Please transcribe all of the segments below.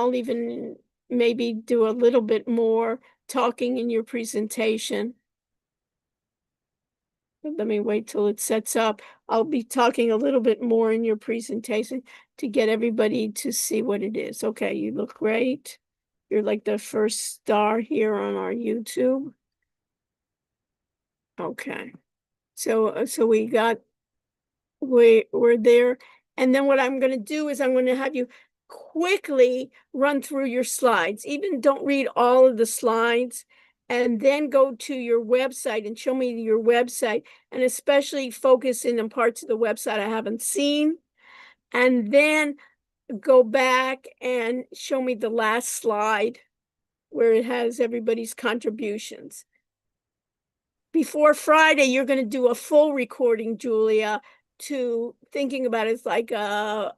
I'll even maybe do a little bit more talking in your presentation. Let me wait till it sets up. I'll be talking a little bit more in your presentation to get everybody to see what it is. Okay, you look great. You're like the first star here on our YouTube. Okay. So we're there. And then what I'm going to do is I'm going to have you quickly run through your slides. Even don't read all of the slides, and then go to your website and show me your website, and especially focus in on parts of the website I haven't seen. And then go back and show me the last slide where it has everybody's contributions. Before Friday, you're going to do a full recording, Julia, to thinking about it. It's like a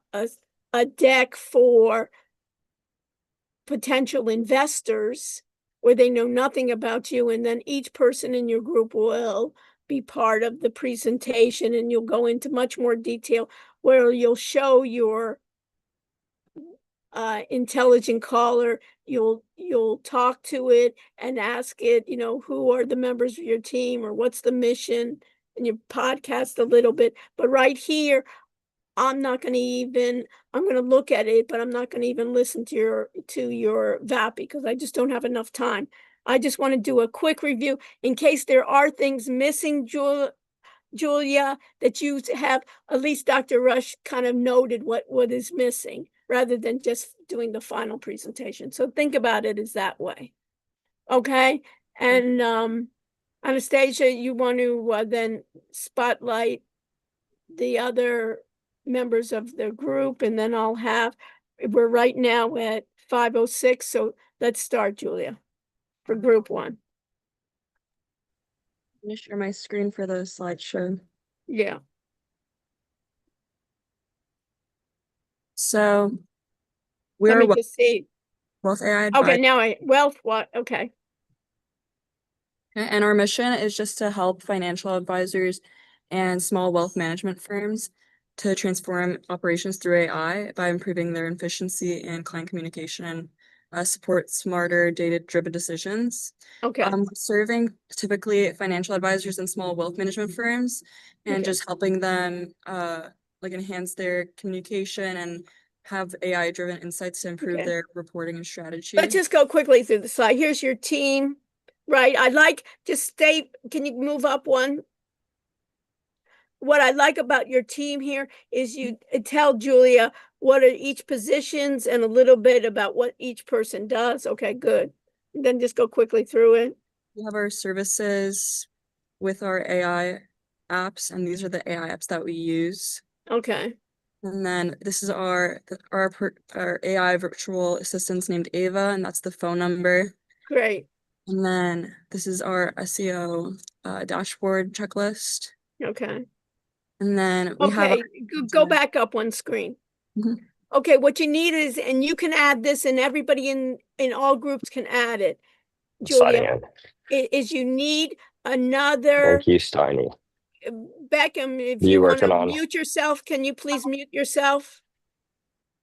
deck for potential investors where they know nothing about you, and then each person in your group will be part of the presentation, and you'll go into much more detail where you'll show your intelligent caller. You'll talk to it and ask it, who are the members of your team, or what's the mission, and you podcast a little bit. But right here, I'm going to look at it, but I'm not going to even listen to your VAP because I just don't have enough time. I just want to do a quick review in case there are things missing, Julia, that you have. At least Dr. Rush kind of noted what is missing rather than just doing the final presentation. So think about it as that way. Okay. And Anastasia, you want to then spotlight the other members of the group, and then we're right now at 5:06. So let's start, Julia, for group one. Let me share my screen for the slideshow. Yeah. So Let we're me just see. Wealth AI Okay, Advisors. what? Okay. And our mission is just to help financial advisors and small wealth management firms to transform operations through AI by improving their efficiency and client communication and support smarter data-driven decisions. Okay. Serving typically financial advisors and small wealth management firms, and just helping them enhance their communication and have AI-driven insights to improve their reporting and strategy. Let's just go quickly through the slide. Here's your team, right? Can you move up one? What I like about your team here is you tell Julia what are each positions and a little bit about what each person does. Okay, good. And then just go quickly through it. We have our services with our AI apps, and these are the AI apps that we use. Okay. And then this is our AI virtual assistants named Ava, and that's the phone number. Great. And then this is our SEO dashboard checklist. Okay. And then we have go back up one screen. Mm-hmm. Okay, what you need is, and you can add this, and everybody in all groups can add it, Julia, is you need another. Thank you, Steiny. Beckham, if you want to mute yourself, can you please mute yourself?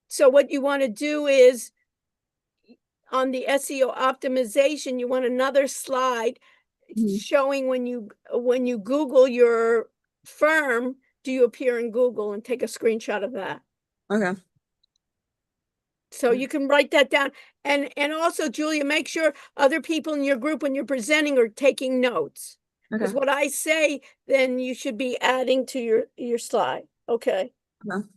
So what you want to do is, on the SEO optimization, you want another slide showing when you Google your firm, do you appear in Google, and take a screenshot of that. Okay. So you can write that down. And also, Julia, make sure other people in your group, when you're presenting, are taking notes. Because what I say, then you should be adding to your slide. Okay. And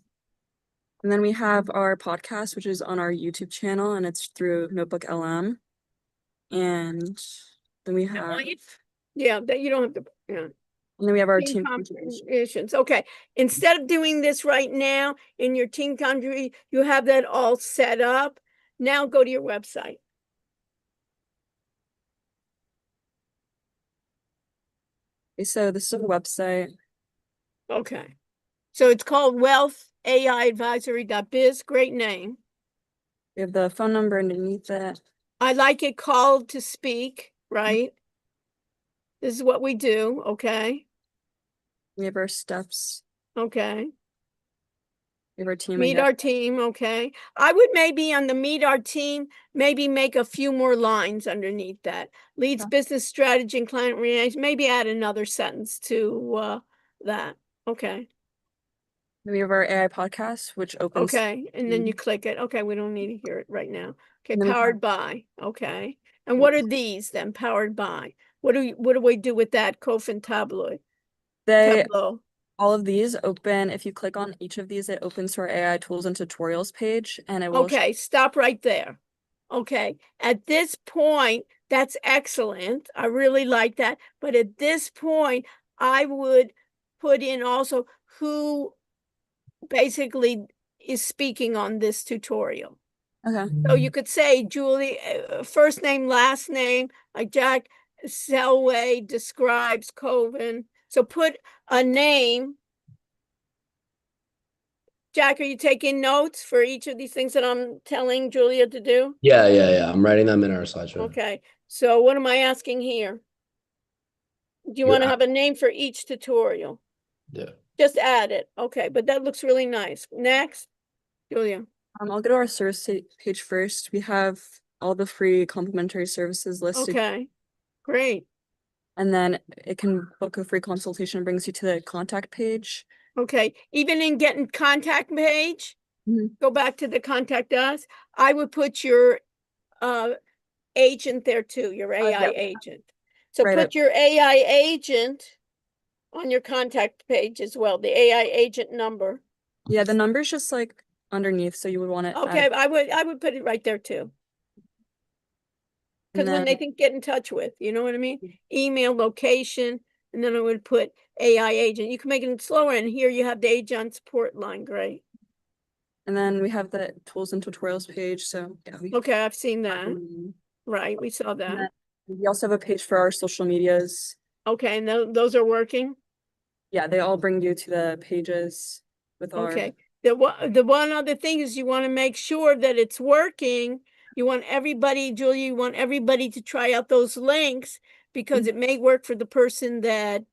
then we have our podcast, which is on our YouTube channel, and it's through Notebook LM. And then we have that you don't have to. And then we have our team contributions. Okay. Instead of doing this right now in your team contribution, you have that all set up. Now go to your website. Okay, so this is a website. Okay. So it's called wealthaiadvisory.biz. Great name. We have the phone number underneath it. I like it called to speak, right? This is what we do. Okay. We have our steps. Okay. We have our team Meet again. our team, okay. I would maybe on the meet our team, maybe make a few more lines underneath that. Leads Okay. business strategy and client relations, maybe add another sentence to that. Okay. We have our AI podcast, which opens. Okay. And then you click it. Okay, we don't need to hear it right now. Okay, And then we have, powered by. Okay. And what are these then? Powered by. What do we do with that? Kofin tableau. they Tableau. all of these open. If you click on each of these, it opens to our AI tools and tutorials page, and it will. Okay, stop right there. Okay, at this point, that's excellent. I really like that. But at this point, I would put in also who basically is speaking on this tutorial. Okay. So you could say Julie, first name, last name, like Jack Selway describes Coven. So put a name. Jack, are you taking notes for each of these things that I'm telling Julia to do? Yeah. I'm writing them in our slideshow. Okay, so what am I asking here? Do you You're want to have a name for each tutorial? Yeah. Just add it. Okay, but that looks really nice. Next, Julia. I'll go to our service page first. We have all the free complimentary services listed, Okay, great. and then it can book a free consultation, brings you to the contact page. Okay, even in getting contact page, Mhm. go back to the contact us. I would put your agent there too, your AI Yeah, agent. So right. put your AI agent on your contact page as well, the AI agent number. Yeah, the number's just like underneath, so you would want to add Okay, it. I would put it right there too. And Because when they then think get in touch with, you know what I mean? Email, location, and then I would put AI agent. You can make it slower, and here you have the agent support line. Great. we have the tools and tutorials page. So yeah, Okay, I've seen that. and Right, we saw that. then we also have a page for our social medias. Okay, and those are working. Yeah, they all bring you to the pages with our. Okay. The one other thing is you want to make sure that it's working. You want everybody, Julia, you want everybody to try out those links because it may work for the person that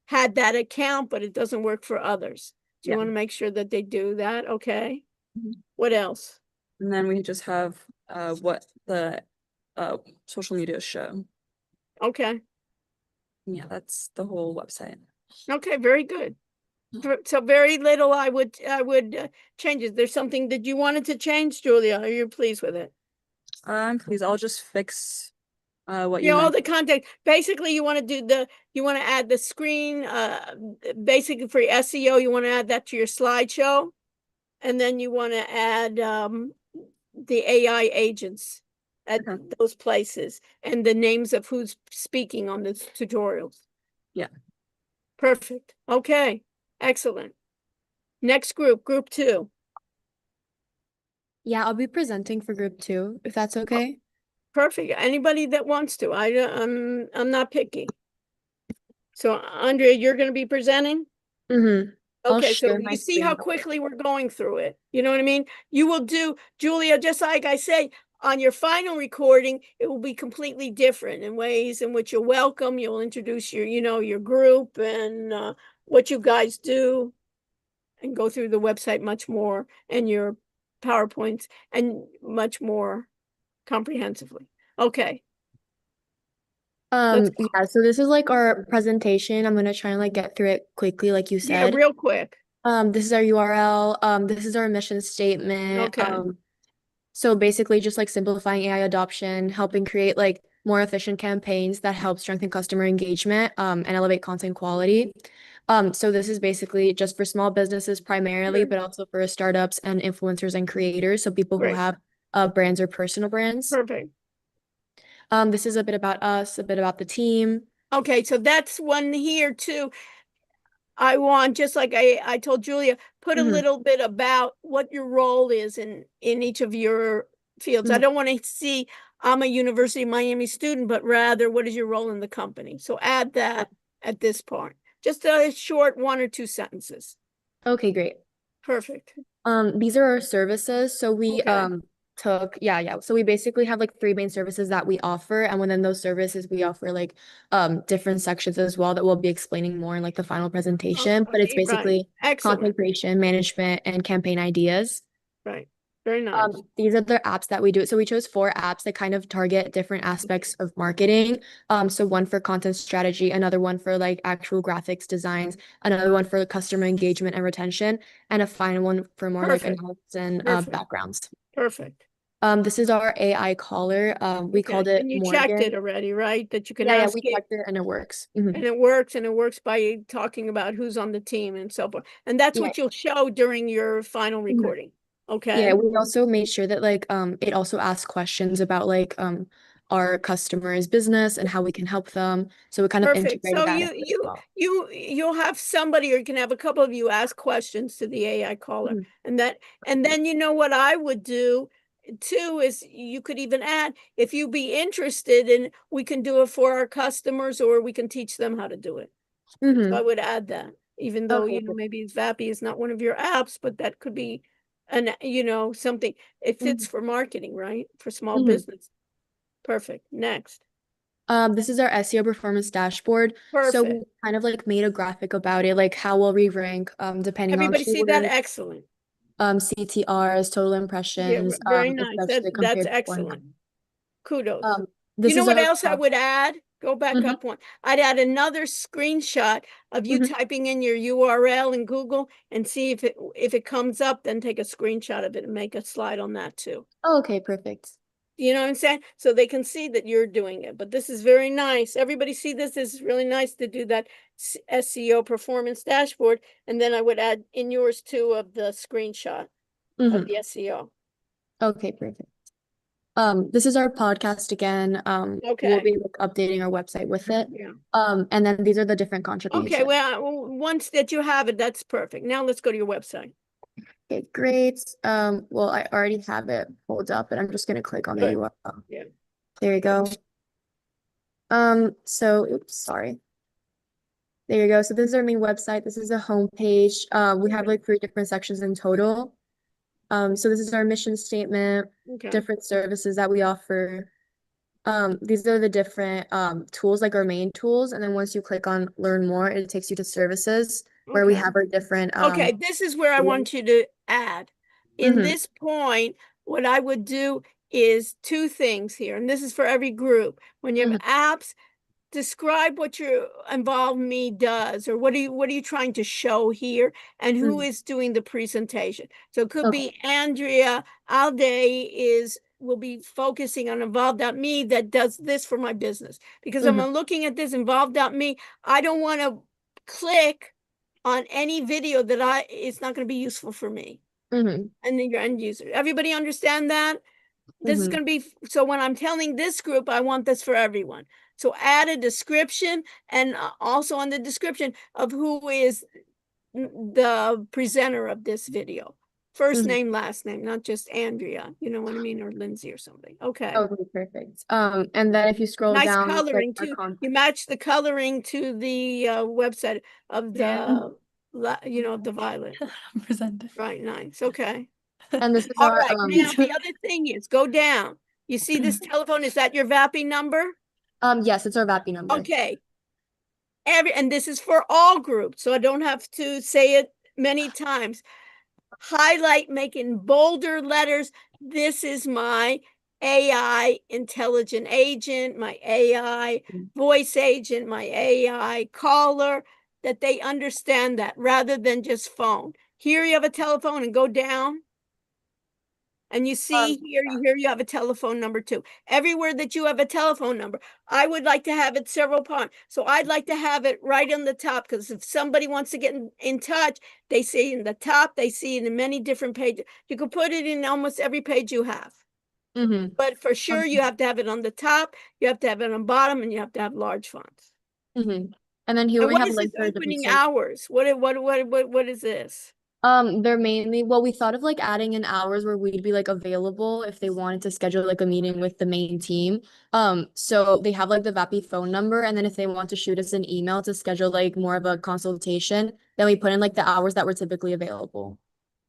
had that account, but it doesn't work for others. Do you Yeah. want to make sure that they do that? Okay. Mhm. What else? And then we just have what the social media show. Okay. Yeah, that's the whole website. Okay, very good. So very little I would change it. There's something that you wanted to change, Julia. Are you pleased with it? Please, I'll just fix what Yeah, you all meant. the content. Basically, you want to add the screen, basically for SEO, you want to add that to your slideshow. And then you want to add the AI agents at Okay. those places and the names of who's speaking on the tutorials. Yeah. Perfect. Okay. Excellent. Next group 2. Yeah, I'll be presenting for group 2, if that's okay. Perfect. Anybody that wants to. I'm not picky. So Andrea, you're going to be presenting? Mm-hmm. I'll Okay, so share my you see how screen. quickly we're going through it. You know what I mean? You will do, Julia, just like I say, on your final recording, it will be completely different in ways in which you're welcome. You'll introduce your group and what you guys do and go through the website much more and your PowerPoints and much more comprehensively. Okay. Yeah, so this is like our presentation. I'm gonna try and like get through it quickly, like you Yeah, said. real quick. This is our URL. This is our mission statement. Okay. So basically just like simplifying AI adoption, helping create like more efficient campaigns that help strengthen customer engagement, and elevate content quality. So this is basically just for small businesses primarily, but also for startups and influencers and creators. So people who Great. have brands or personal brands. Perfect. This is a bit about us, a bit about the team. Okay, so that's one here too. I want, just like I told Julia, put a little bit about what your role is in each of your fields. I don't want to see I'm a University of Miami student, but rather what is your role in the company? So add that at this point. Just a short 1 or 2 sentences. Okay, great. Perfect. These are our services. So we Okay. took, yeah. So we basically have like three main services that we offer, and within those services, we offer like different sections as well that we'll be explaining more in like the final presentation. But it's Okay, right. basically Excellent. content creation, management, and campaign ideas. Right. Very nice. These are the apps that we do. So we chose 4 apps that kind of target different aspects of marketing. So one for content strategy, another one for like actual graphics designs, another one for customer engagement and retention, and a final one for more like Perfect. analysis and Perfect. backgrounds. Perfect. This is our AI caller. We called it And you checked Morgan. it already, right? That you can Yeah, ask we it. checked it and it works. Mhm. And it works by talking about who's on the team and so forth. And that's Yeah. what you'll show during your final recording. Okay. Yeah, we also made sure that like it also asks questions about like our customers' business and how we can help them. So we kind of Perfect. integrated So that in as well. you'll have somebody, or you can have a couple of you ask questions to the AI caller. Mhm. And then you know what I would do too is you could even add, if you be interested, and we can do it for our customers, or we can teach them how to do it. So I Mhm. would add that, even though, Okay, you know, good. maybe Vappy is not one of your apps, but that could be something. It fits for marketing, right? For small Mhm. business. Perfect. Next. This is our SEO performance dashboard. So we Perfect. kind of like made a graphic about it, like how will we rank depending on Everybody see that? keywords, Excellent. CTRs, total Yeah, impressions, very nice. especially That's compared to one. excellent. Kudos. You This know is what our else I would add? Go back up one. I'd add another screenshot of you typing in your URL in Google and see if it comes up, then take a screenshot of it and make a slide on that too. Oh, okay, perfect. You know what I'm saying? So they can see that you're doing it. But this is very nice. Everybody see this? This is really nice to do that SEO performance dashboard. And then I would add in yours too of the screenshot of the SEO. Okay, perfect. This is our podcast again. We'll Okay. be like, updating our website with it. Yeah. And then these are the different Okay, contributions. well, once that you have it, that's perfect. Now let's go to your website. Okay, great. Well, I already have it pulled up, and I'm just gonna click on the Good. URL. Yeah. There you go. Oops, sorry. There you go. So this is our main website. This is a home page. We have like 3 different sections in total. So this is our mission statement, Okay. different services that we offer. These are the different tools, like our main tools. And then once you click on learn more, it takes you to services where we Okay. have our different Okay, this is where I want you to add. In Mhm. this point, what I would do is 2 things here, and this is for every group. When you have apps, describe what your involved me does, or what are you trying to show here, and who is doing the presentation. So it could be Andrea Alday will be focusing on involved.me that does this for my business, because I'm looking at this involved.me. I don't want to click on any video that it's not going to be useful for me and then your end user. Everybody understand that? This is going to be, so when I'm telling this group, I want this for everyone. So add a description, and also on the description of who is the presenter of this video. First name, last name, not just Andrea, you know what I mean, or Lindsay or something. Okay. Okay, perfect. And then if you scroll Nice down, coloring too. You match the coloring to the website of the, the violet. Presented. Right, nice. Okay. and this is All our right. Now the other thing is, go down. You see this telephone? Is that your VAPI number? yes, it's our VAPI number. Okay. And this is for all groups, so I don't have to say it many times. Highlight, make in bolder letters. This is my AI intelligent agent, my AI voice agent, my AI caller, that they understand that rather than just phone. Here you have a telephone, and go down. And you see here, you have a telephone number too. Everywhere that you have a telephone number, I would like to have it several parts. So I'd like to have it right on the top, because if somebody wants to get in touch, they see in the top, they see it in many different pages. You can put it in almost every page you have. But for sure, you have to have it on the top, you have to have it on bottom, and you have to have large fonts. And then here And we what have is this links for opening different hours? What is this? They're mainly, well, we thought of like adding in hours where we'd be like available if they wanted to schedule like a meeting with the main team. So they have like the VAPI phone number, and then if they want to shoot us an email to schedule like more of a consultation, then we put in like the hours that were typically available.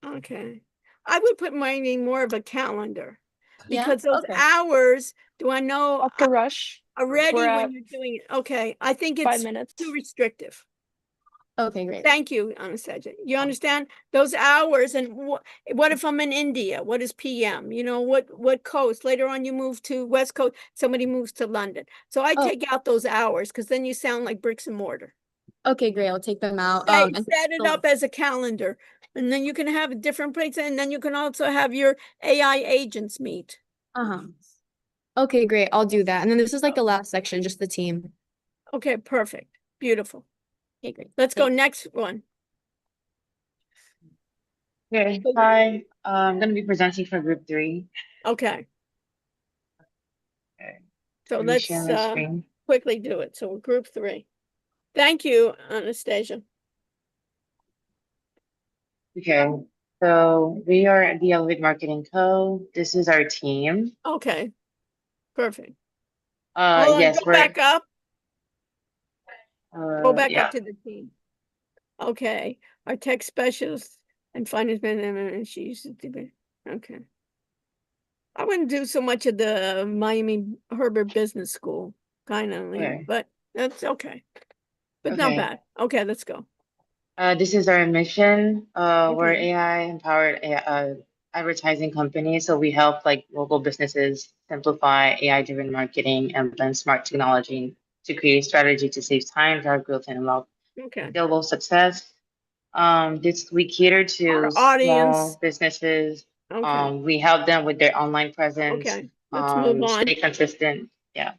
Okay. I would put mine in more of a calendar. Yeah, because those okay. hours, do I know Dr. Rush, already we're when at you're doing it? Okay, I think 5 it's minutes. too restrictive. Okay, great. Thank you, Anastasia. You understand those hours, and what if I'm in India? What is PM? You know, what coast? Later on you move to West Coast, somebody moves to London. So I Oh. take out those hours because then you sound like bricks and mortar. Okay, great. I'll take them out. Set, And set it so- up as a calendar, and then you can have a different place, and then you can also have your AI agents meet. Uh-huh. Okay, great. I'll do that. And then this is like the last section, just the team. Okay, perfect. Beautiful. Okay, great. Let's go next one. Okay, hi. I'm going to be presenting for group 3. Okay, Okay. so Let me let's share my screen. quickly do it. So we're group 3. Thank you, Anastasia. Okay, so we are the Elevate Marketing Co. This is our team. Okay, perfect. Hold on, Yes, go we're back up. Go back yeah. up to the team. Okay, our tech specialist and finance manager, and she's okay. I wouldn't do so much of the Miami Herbert Business School, kind of, Okay. but that's okay. But not Okay. bad. Okay, let's go. This is our mission. We're Okay. AI empowered advertising company. So we help like local businesses simplify AI-driven marketing and blend smart technology to create strategy to save time, drive growth, and unlock Okay. scalable success. We cater to Our small audience. businesses. Okay. We help them with their online presence. Okay. Let's move on. Stay consistent. Yeah.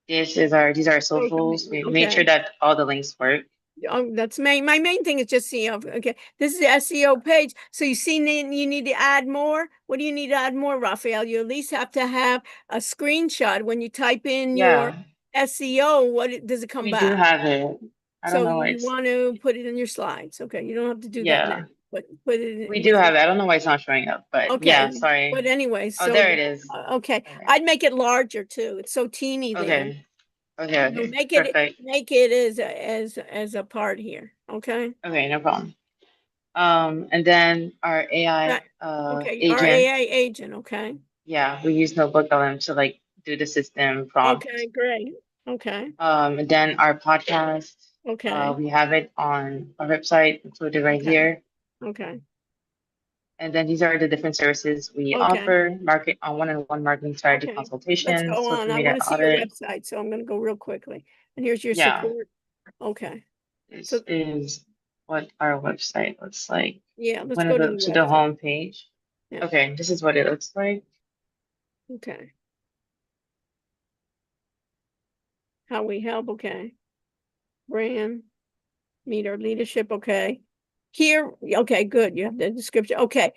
These are our socials. We made sure Okay. that all the links work. That's my main thing is just SEO. Okay, this is the SEO page. So you see, you need to add more. What do you need to add more, Raphael? You at least have to have a screenshot when you type in your Yeah, SEO. Does it come we do back? have it. I don't So know why you it's want to put it in your slides. Okay, you don't have to do that now, yeah. but put it We in do your have it. I don't know why it's not showing up, but yeah, Okay, sorry. but anyway, Oh, so there it is. okay, Okay. I'd make it larger too. It's so teeny there. Okay. Okay. No, Okay. Perfect. make it as a part here. Okay. Okay, no problem. And then our AI Right. Okay, our agent. AI agent. Okay. Yeah, we use Notebook LM to like do the system prompt. Okay, great. Okay. And then our podcast. Okay. We have it on our website included right Okay. here. Okay. And then these are the different services we Okay. offer: market on one-on-one marketing strategy Okay. Let's consultation, go on. social I media want to see your audit. website, so I'm going to go real quickly. And here's your Yeah. support. Okay. This So is what our website looks like. yeah, let's When go I to go the to the website. home page. Yeah. Okay, this is what it looks like. Okay. How we help. Okay. Brand. Meet our leadership. Okay. Here, okay, good. You have the description. Okay.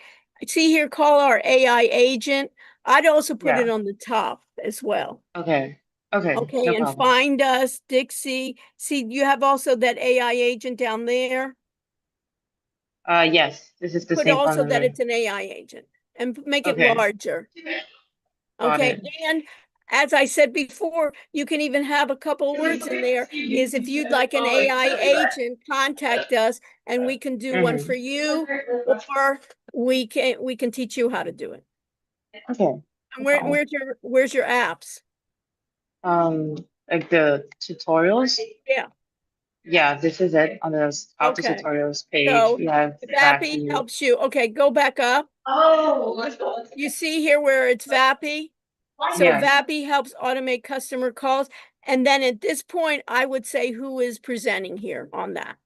See here, call our AI agent. I'd also put it Yeah. on the top as well. Okay. Okay. Okay, No and problem. find us, Dixie. See, you have also that AI agent down there. Yes, this is the Put same phone also that number. it's an AI agent and make it Okay. larger. Got Okay, it. and as I said before, you can even have a couple words in there. Is if you'd like an AI agent, contact us and we can do one for you, or we can teach you how to do it. Okay. And No problem. where's your apps? Like the tutorials. Yeah. Yeah, this is it on the how to Okay. tutorials page. So We have Vappy Vappy. helps you. Okay, go back up. Oh, You see here where it's Vappy? So yeah. Vappy helps automate customer calls. And then at this point, I would say who is presenting here on that.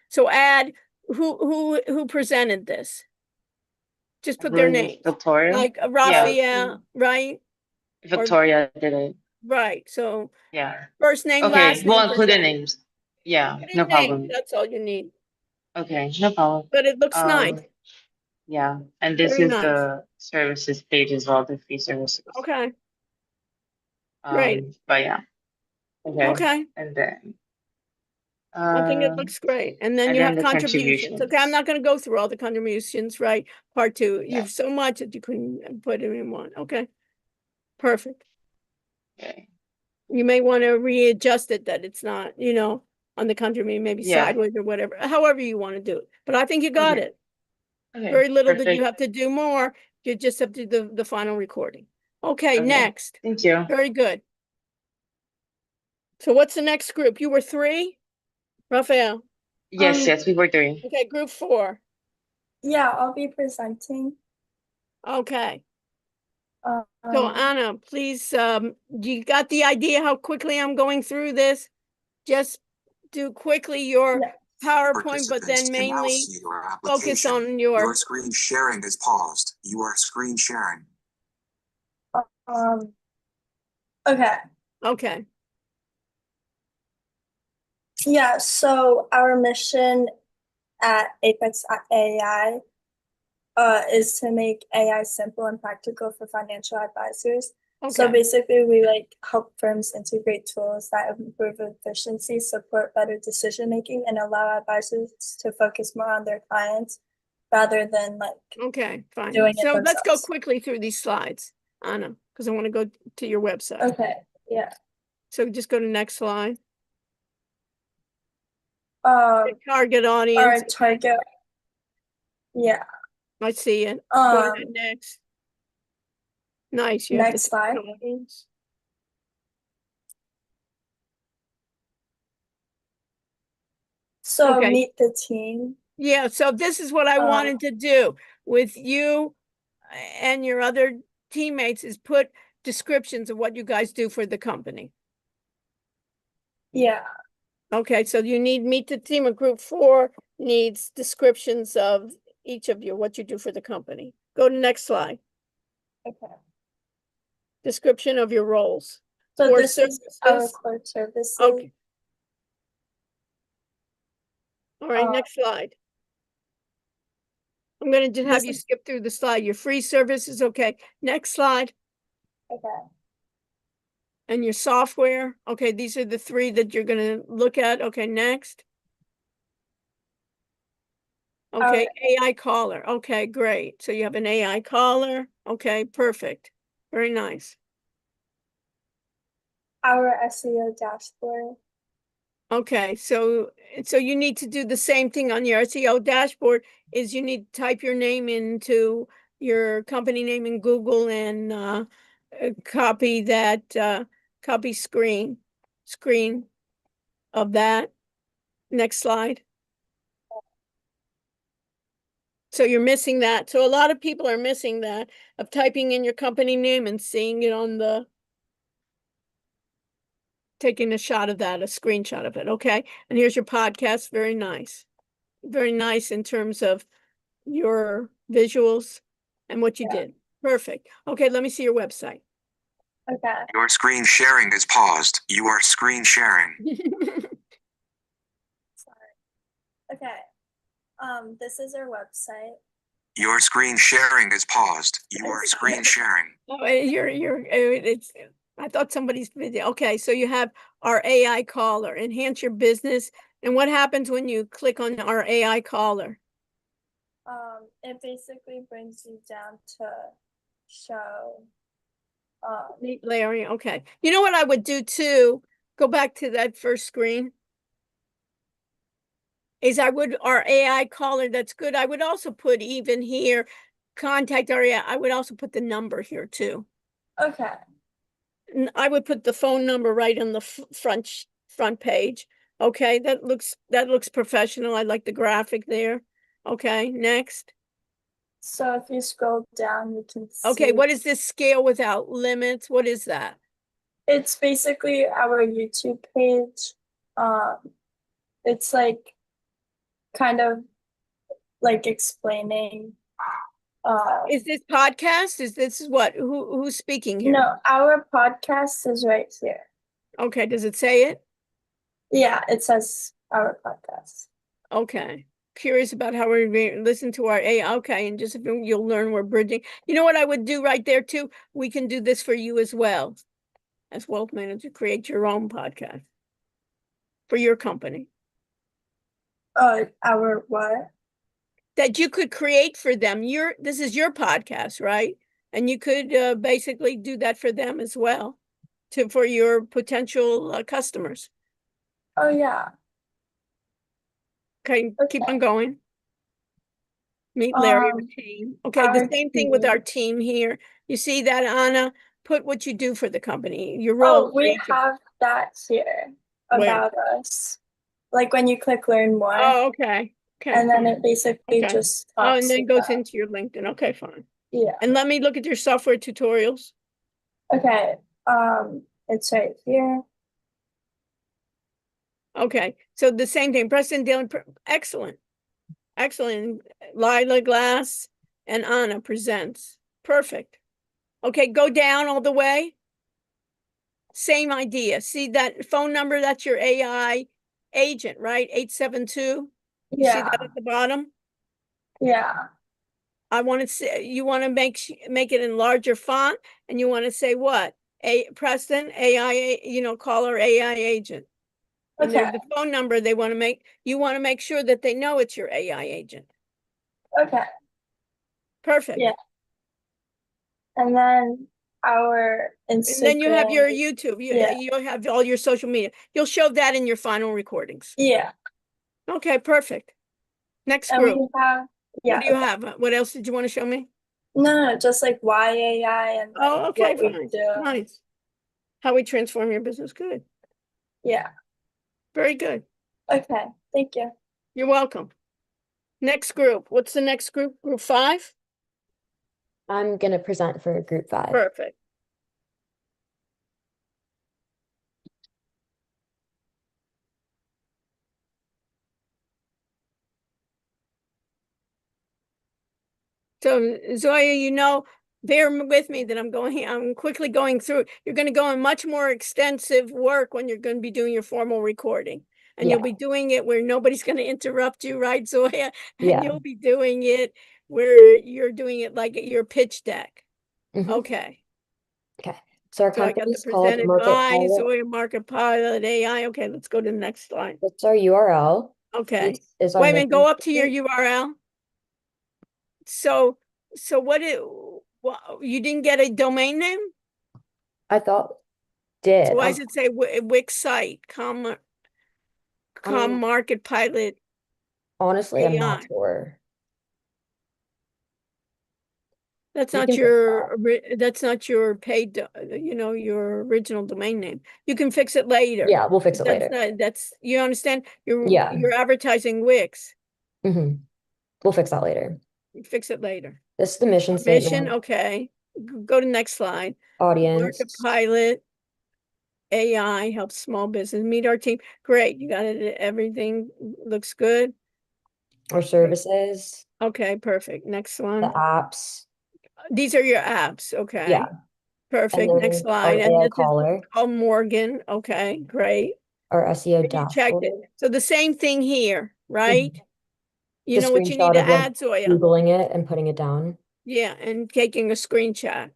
So add who presented this. Just I put their believe name. Victoria. Like Yeah, Raphael, right? Victoria did it. Right. So Yeah. first name, Okay, last we'll name, include the present. names. Yeah, Put no in name. problem. That's all you need. Okay, no problem. But it looks nice. Yeah, and this Very is nice. the services page as well, the free services. Okay. Great. But yeah. Okay. Okay. And then I think it looks great. And then and you then have the contributions. Okay, I'm contributions. not going to go through all the contributions, right? Part 2. Yeah. You've so much that you couldn't put it in one. Okay. Perfect. Okay. You may want to readjust it that it's not, on the contribution, maybe Yeah. sideways or whatever, however you want to do it. But I think you got Okay. it. Okay. Very little that you Perfect. have to do more. You just have to do the final recording. Okay, Okay. next. Thank you. Very good. So what's the next group? You were 3? Raphael? Yes, we were 3. Okay, group 4. Yeah, I'll be presenting. Okay. So Um, Anna, please, you got the idea how quickly I'm going through this? Just do quickly your Yeah. PowerPoint, but then mainly focus on your, screen sharing is paused. You are screen sharing. okay. okay, Yeah, so our mission at Apex AI is to make AI simple and practical for financial advisors. So okay, basically, we like help firms integrate tools that improve efficiency, support better decision making, and allow advisors to focus more on their clients rather than like okay, fine. doing it So let's go themselves. quickly through these slides, Anna, because I want to go to your website. Okay, yeah. So just go to next slide. Our Target audience, target, yeah. I see it. Go to Um, next. Nice, you have the next slide. target audience. So Okay. meet the team. Yeah, so this is what I wanted to do with you and your other teammates is put descriptions of what you guys do for the company. Yeah. Okay, so you need meet the team of group 4 needs descriptions of each of you, what you do for the company. Go to next slide. Okay. Description of your roles. So Core this is our services. core services. Okay. All right, Uh, next slide. I'm going to just have this you is- skip through the slide. Your free services. Okay, next slide. Okay. And your software. Okay, these are the 3 that you're going to look at. Okay, next. Okay, AI caller. Okay, great. So you have an AI caller. Okay, perfect. Very nice. Our SEO dashboard. Okay, so you need to do the same thing on your SEO dashboard is you need to type your name into your company name in Google and copy that copy screen of that. Next slide. So you're missing that. So a lot of people are missing that of typing in your company name and seeing it on the taking a shot of that, a screenshot of it. Okay. And here's your podcast. Very nice. Very nice in terms of your visuals and what you did. Perfect. Okay. Let me see your website. Okay. Your screen sharing is paused. You are screen sharing. Sorry. Okay. This is our website. Your screen sharing is paused. You are screen sharing. Oh, it's, I thought somebody's video. Okay. So you have our AI caller, enhance your business. And what happens when you click on our AI caller? It basically brings you down to show. Neat layering. Okay. You know what I would do too? Go back to that first screen. Is I would our AI caller, that's good. I would also put even here, contact our AI. I would also put the number here too. Okay. And I would put the phone number right on the front page. Okay, that looks professional. I like the graphic there. Okay, next. So if you scroll down, you can see. Okay, what is this scale without limits? What is that? It's basically our YouTube page. It's like kind of like explaining. Is this podcast? Is this what? Who's speaking here? No, our podcast is right here. Okay, does it say it? Yeah, it says our podcast. Okay. Curious about how we listen to our AI. Okay, and just you'll learn we're bridging. You know what I would do right there too? We can do this for you as well. As wealth manager, create your own podcast for your company. Our what? That you could create for them. This is your podcast, right? And you could basically do that for them as well, for your potential customers. Oh yeah. Okay, keep Okay. on going. Meet Larry or Um, team. Okay, the our same thing with team. our team here. You see that, Anna? Put what you do for the company, your Oh, role. we have that here Where? about us. Like when you click learn more, Oh, okay. Okay, and then fine. it basically Okay. just Oh, talks and then goes about, into your LinkedIn. Okay, fine. yeah. And let me look at your software tutorials. Okay. It's right here. Okay, so the same thing, Preston Dillon, excellent. Excellent. Lila Glass and Anna presents. Perfect. Okay, go down all the way. Same idea. See that phone number? That's your AI agent, right? 872. You see that Yeah. at the bottom? Yeah. I want to say you want to make it in larger font, and you want to say what? Preston AI, caller AI agent. And Okay. there's the phone number you want to make sure that they know it's your AI agent. Okay. Perfect. Yeah. And then our And then you have your Instagram. YouTube. Yeah. You'll have all your social media. You'll show that in your final recordings. Yeah. Okay, perfect. Next And group. we have, yeah. What do you Okay. have? What else did you want to show me? No, just like why AI and like Oh, okay, what we fine. do. Nice. How we transform your business. Good. Yeah. Very good. Okay. Thank you. You're welcome. Next group. What's the next group? Group 5? I'm gonna present for group 5. Perfect. So Zoya, bear with me that I'm quickly going through. You're going to go in much more extensive work when you're going to be doing your formal recording. And you'll Yeah. be doing it where nobody's going to interrupt you, right, Zoya? And Yeah. you'll be doing it where you're doing it like at your pitch deck. Mhm. Okay. Okay. So our So I got the company's called presented Market by Pilot. Zoya Market Pilot AI. Okay, let's go to the next slide. That's our URL. Okay. This is our Wait a minute, mission go up to your statement. URL. So you didn't get a domain name? I thought So did. why does it say Wix site, I com mean, market pilot honestly, I'm not AI? sure. That's We not can fix that's not your paid, your original domain name. You can fix it that. later. Yeah, we'll fix it That's later. you understand? Yeah. You're advertising Wix. We'll fix that later. You fix it later. This is the mission Mission, statement. okay. Go to next slide. Audience. Market pilot AI helps small business meet our team. Great, you got it. Everything looks good. Our services. Okay, perfect. Next The one. apps. These are your apps. Okay. Yeah. Perfect. And Next then our slide. And AI this is caller. called Morgan. Okay, great. Our SEO And you checked it. dashboard. So the same thing here, right? You The know what you need screenshot to of like add, Zoya? Googling it and putting it down. Yeah, and taking a screenshot.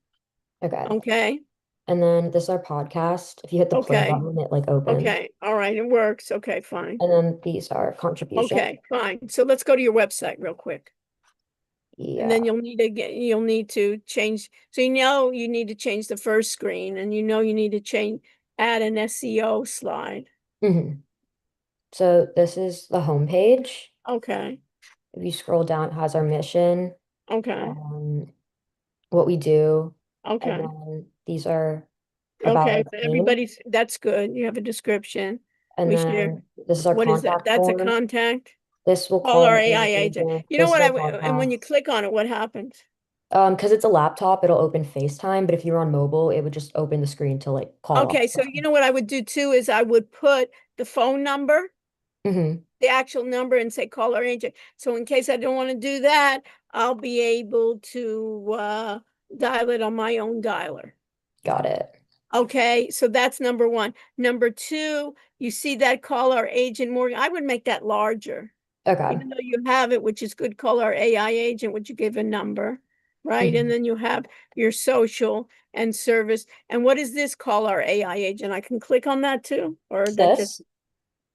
Okay. Okay. And then this is our podcast. If you hit the play Okay. button, it like opens. Okay. All right. It works. Okay, fine. And then these are contributions. Okay, fine. So let's go to your website real quick. Yeah. And then you'll need to change. So you need to change the first screen, and you need to add an SEO slide. So this is the homepage. Okay. If you scroll down, it has our mission, Okay. what we do, and Okay. then these are about Okay. our team. That's good. You have a description. And We then share. this is our What is that? contact That's a form. contact. This will Call call our an AI agent. You know This is what our and when you podcast. click on it, what happens? Because it's a laptop, it'll open FaceTime, but if you're on mobile, it would just open the screen to like call Okay, so you know what I would do too is I would put the phone number, the actual number, and say call our agent. So in case I don't want to do that, I'll be able to dial it on my own dialer. Got it. Okay, so that's number one. Number two, you see that call our agent Morgan. I would make that larger. Okay. Even though you have it, which is good, call our AI agent, which you give a number, right? And then you have your social and service. And what is this call our AI agent? I can click on that too, or that just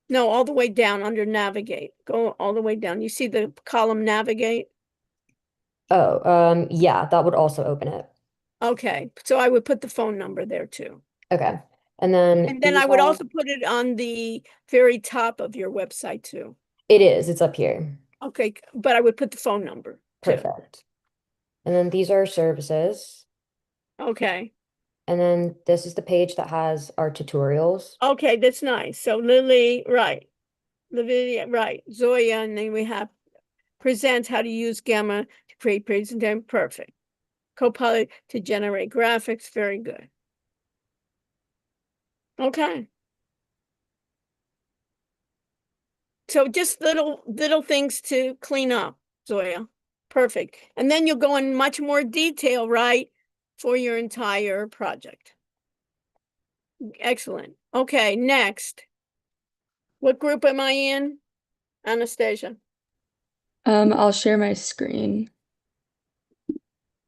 no, all the way down under navigate. Go all the way down. You see the column navigate? Oh, yeah, that would also open it. Okay, so I would put the phone number there too. Okay. And then I would also put it on the very top of your website too. It is, it's up here. Okay, but I would put the phone number. too. Perfect. And then these are services. Okay. And then this is the page that has our tutorials. Okay, that's nice. So Lily, right. Lily, right. Zoya, and then we have presents how to use Gamma to create presentation. Perfect. Copilot to generate graphics. Very good. Okay. So just little things to clean up, Zoya. Perfect. And then you'll go in much more detail, right, for your entire project. Excellent. Okay, next. What group am I in? Anastasia. I'll share my screen.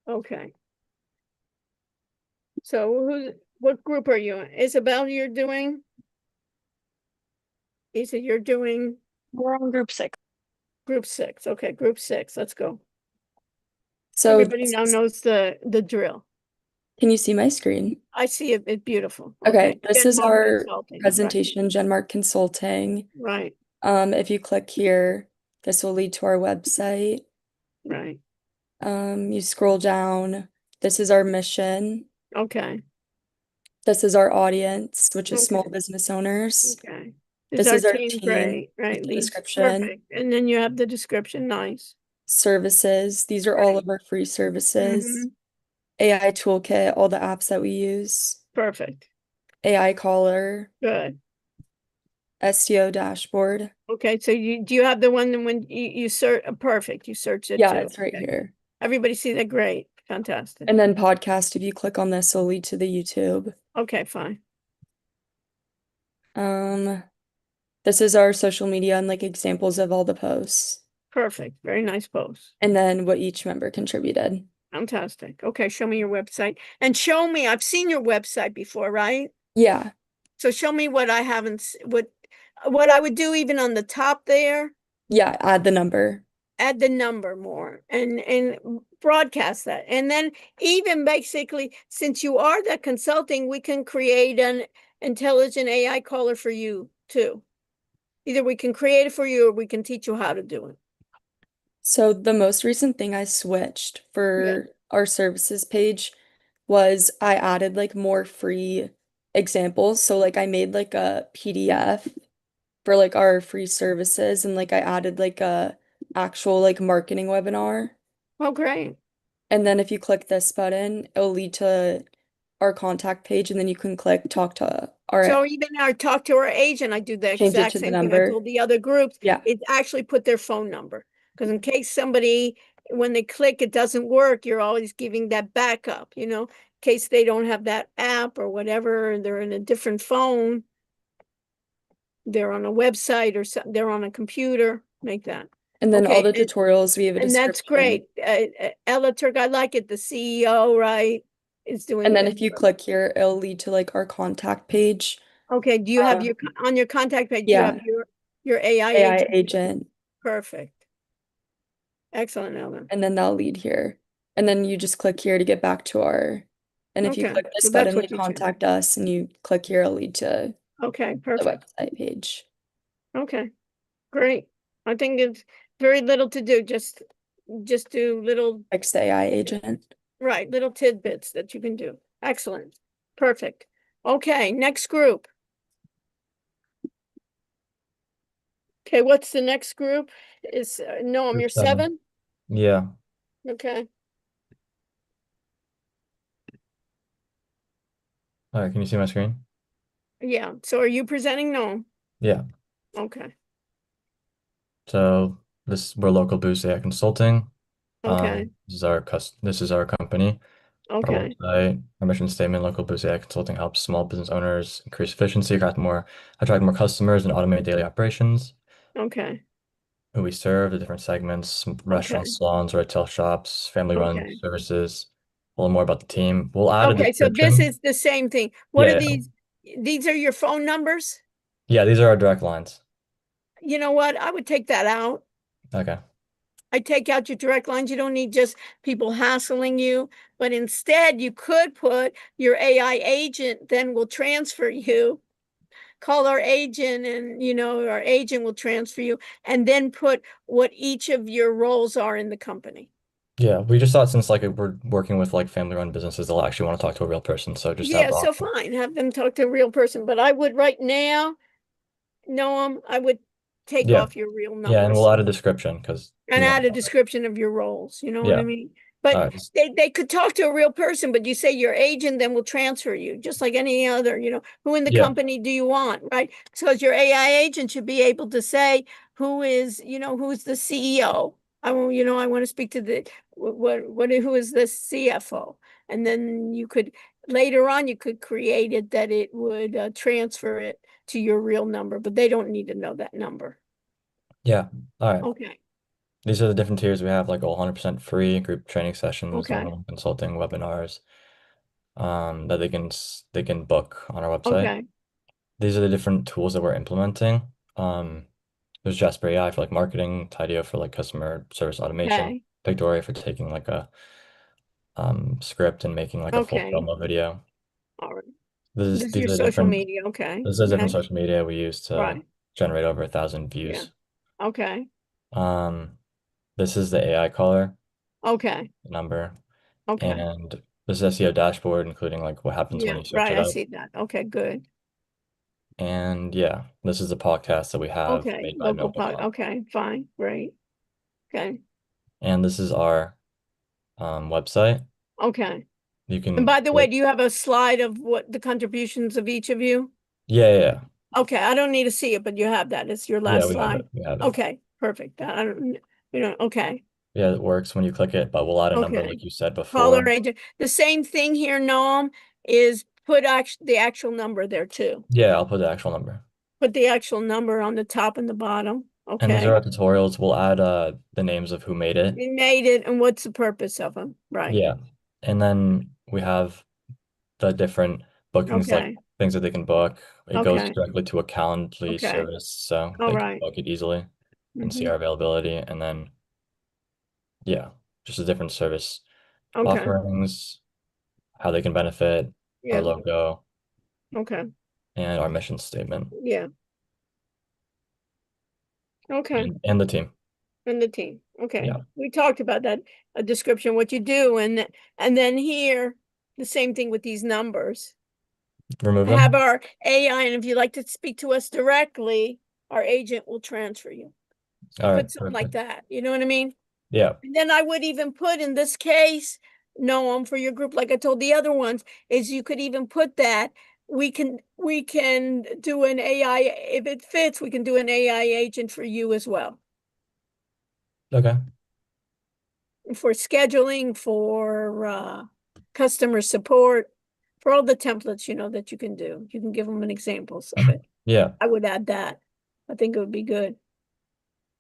Okay. So what group are you in? Isabel, you're doing? Isa, you're doing We're on group 6. group 6. Okay, group 6. Let's go. So Everybody this now is- knows the drill. Can you see my screen? I see it. It's beautiful. Okay, this is Denmark our Consulting, right. presentation, Genmark Consulting. Right, If you click here, this will lead to our website. right. You scroll down. This is our mission. Okay, This is our audience, which is small Okay. business owners. okay. This our is our team, team, great, right? the Leads. description. Perfect. And then you have the description. Nice. Services. These are all of our free services. Mhm. AI toolkit, all the apps that we use. Perfect. AI caller, Good. SEO dashboard. Okay, so do you have the one that when you search? Perfect. You search it Yeah, too. it's right Okay. here. Everybody see that? Great. Fantastic. And then podcast, if you click on this, will lead to the YouTube. Okay, fine. This is our social media and like examples of all the posts. Perfect. Very nice post. And then what each member contributed. Fantastic. Okay, show me your website. And show me, I've seen your website before, right? Yeah, So show me what I haven't, what I would do even on the top there, yeah, add the number. add the number more and broadcast that. And then even basically, since you are that consulting, we can create an intelligent AI caller for you too. Either we can create it for you or we can teach you how to do it. So the most recent thing I switched for our services page was I added like more free examples. So like I made like a PDF for like our free services and like I added like a actual like marketing webinar. Oh, great. And then if you click this button, it'll lead to our contact page and then you can click talk to our So even our talk to our agent, I do the change it exact to the same thing. I number. told the other groups, Yeah. it actually put their phone number. Because in case somebody, when they click, it doesn't work, you're always giving that backup, in case they don't have that app or whatever, and they're in a different phone. They're on a website or something, they're on a computer, make that. And then all Okay, the tutorials, we have a And that's description. great. Ella Turk, I like it. The CEO, right, is doing And then that. if you click here, it'll lead to like our contact page. Okay, do you have Um, on your contact page, do you yeah. have your AI AI agent? agent. Perfect. Excellent, Ellen. And then that'll lead here. And then you just click here to get back to and if you Okay, click so this that's button, what like you choose. contact us, and you click here, it'll lead to Okay, the perfect. website page. Okay, great. I think it's very little to do, just do little, Text the AI agent. right, little tidbits that you can do. Excellent. Perfect. Okay, next group. Okay, what's the next group? Is Noam, Group you're 7. 7? Yeah. Okay. All right, can you see my screen? Yeah. So are you presenting? No. Yeah. Okay. So we're local boost AI consulting. Okay. This is our company. Our Okay. website, our mission statement, local boost AI consulting helps small business owners increase efficiency, attract more customers, and automate daily operations. Okay. Who we serve, the different segments, restaurants, salons, retail shops, family-run Okay. services. A little more about the team. We'll add a Okay, so this description. is the same thing. What are Yeah. these? These are your phone numbers? Yeah, these are our direct lines. You know what? I would take that out. Okay. I take out your direct lines. You don't need just people hassling you, but instead you could put your AI agent, then will transfer you. Call our agent and our agent will transfer you and then put what each of your roles are in the company. Yeah, we just thought since like we're working with like family-run businesses, they'll actually want to talk to a real person. So just Yeah, have so fine, have them talk to a real person, but I would right now, Noam, I would take yeah, off your real yeah, and we'll numbers add a description because and add a description of your roles, you know what I yeah. mean? But All right. they could talk to a real person, but you say your agent, then we'll transfer you, just like any other, who in the Yeah. company do you want, right? So your AI agent should be able to say who's the CEO. I want to speak to who is the CFO, and then later on you could create it that it would transfer it to your real number, but they don't need to know that number. Yeah. All right. Okay. These are the different tiers we have, like 100% free group training sessions, Okay. one-on-one consulting webinars, that they can book on our website. Okay. These are the different tools that we're implementing. There's Jasper AI for like marketing, Tidio for like customer service automation, Okay. Pictory for taking like a script and making like a full Okay. promo video. All right. This This is is these your are social different media. Okay. this is different Next. social media we use to Right. generate over 1,000 Yeah. views. Okay. This is the AI caller Okay. number, Okay. and this is SEO dashboard, including like what happens when Yeah. you search Right. it I up. see that. Okay. Good. And yeah, this is the podcast that we have Okay. made by Local pod. MobileCon. Okay. Fine. Great. Okay. And this is our website. Okay. You And can by the way, click. do you have a slide of what the contributions of each of you? Yeah. Okay. I don't need to see it, but you have that. It's your Yeah, last we have slide. it. We have it. Okay. Perfect. I don't, okay. Yeah, it works when you click it, but we'll add a number Okay. like you said Caller before. agent. The same thing here, Noam, is put the actual number there too. Yeah, I'll put the actual number. Put the actual number on the top and the bottom. And these are Okay. our tutorials. We'll add the names of who made it. We made it, and what's the purpose of them? Right. Yeah. And then we have the different bookings, like Okay. things that they can book. It goes Okay. directly to a Calendly Okay. service, so All they can right. book it easily and see Mhm. our availability. And then, yeah, just the different service Okay. offerings, how they can benefit, our Yeah. logo, Okay. and our mission statement, Yeah. Okay. and the team. And the team. Okay. Yeah. We talked about that, a description, what you do, and then here, the same thing with these numbers. Remove Have them? our AI, and if you'd like to speak to us directly, our agent will transfer you. All right, Put something like perfect. that. You know what I mean? Yeah. And then I would even put in this case, Noam, for your group, like I told the other ones, is you could even put that we can do an AI, if it fits, we can do an AI agent for you as well. Okay. For scheduling, for customer support, for all the templates, that you can do. You can give them an examples of it. Yeah. I would add that. I think it would be good.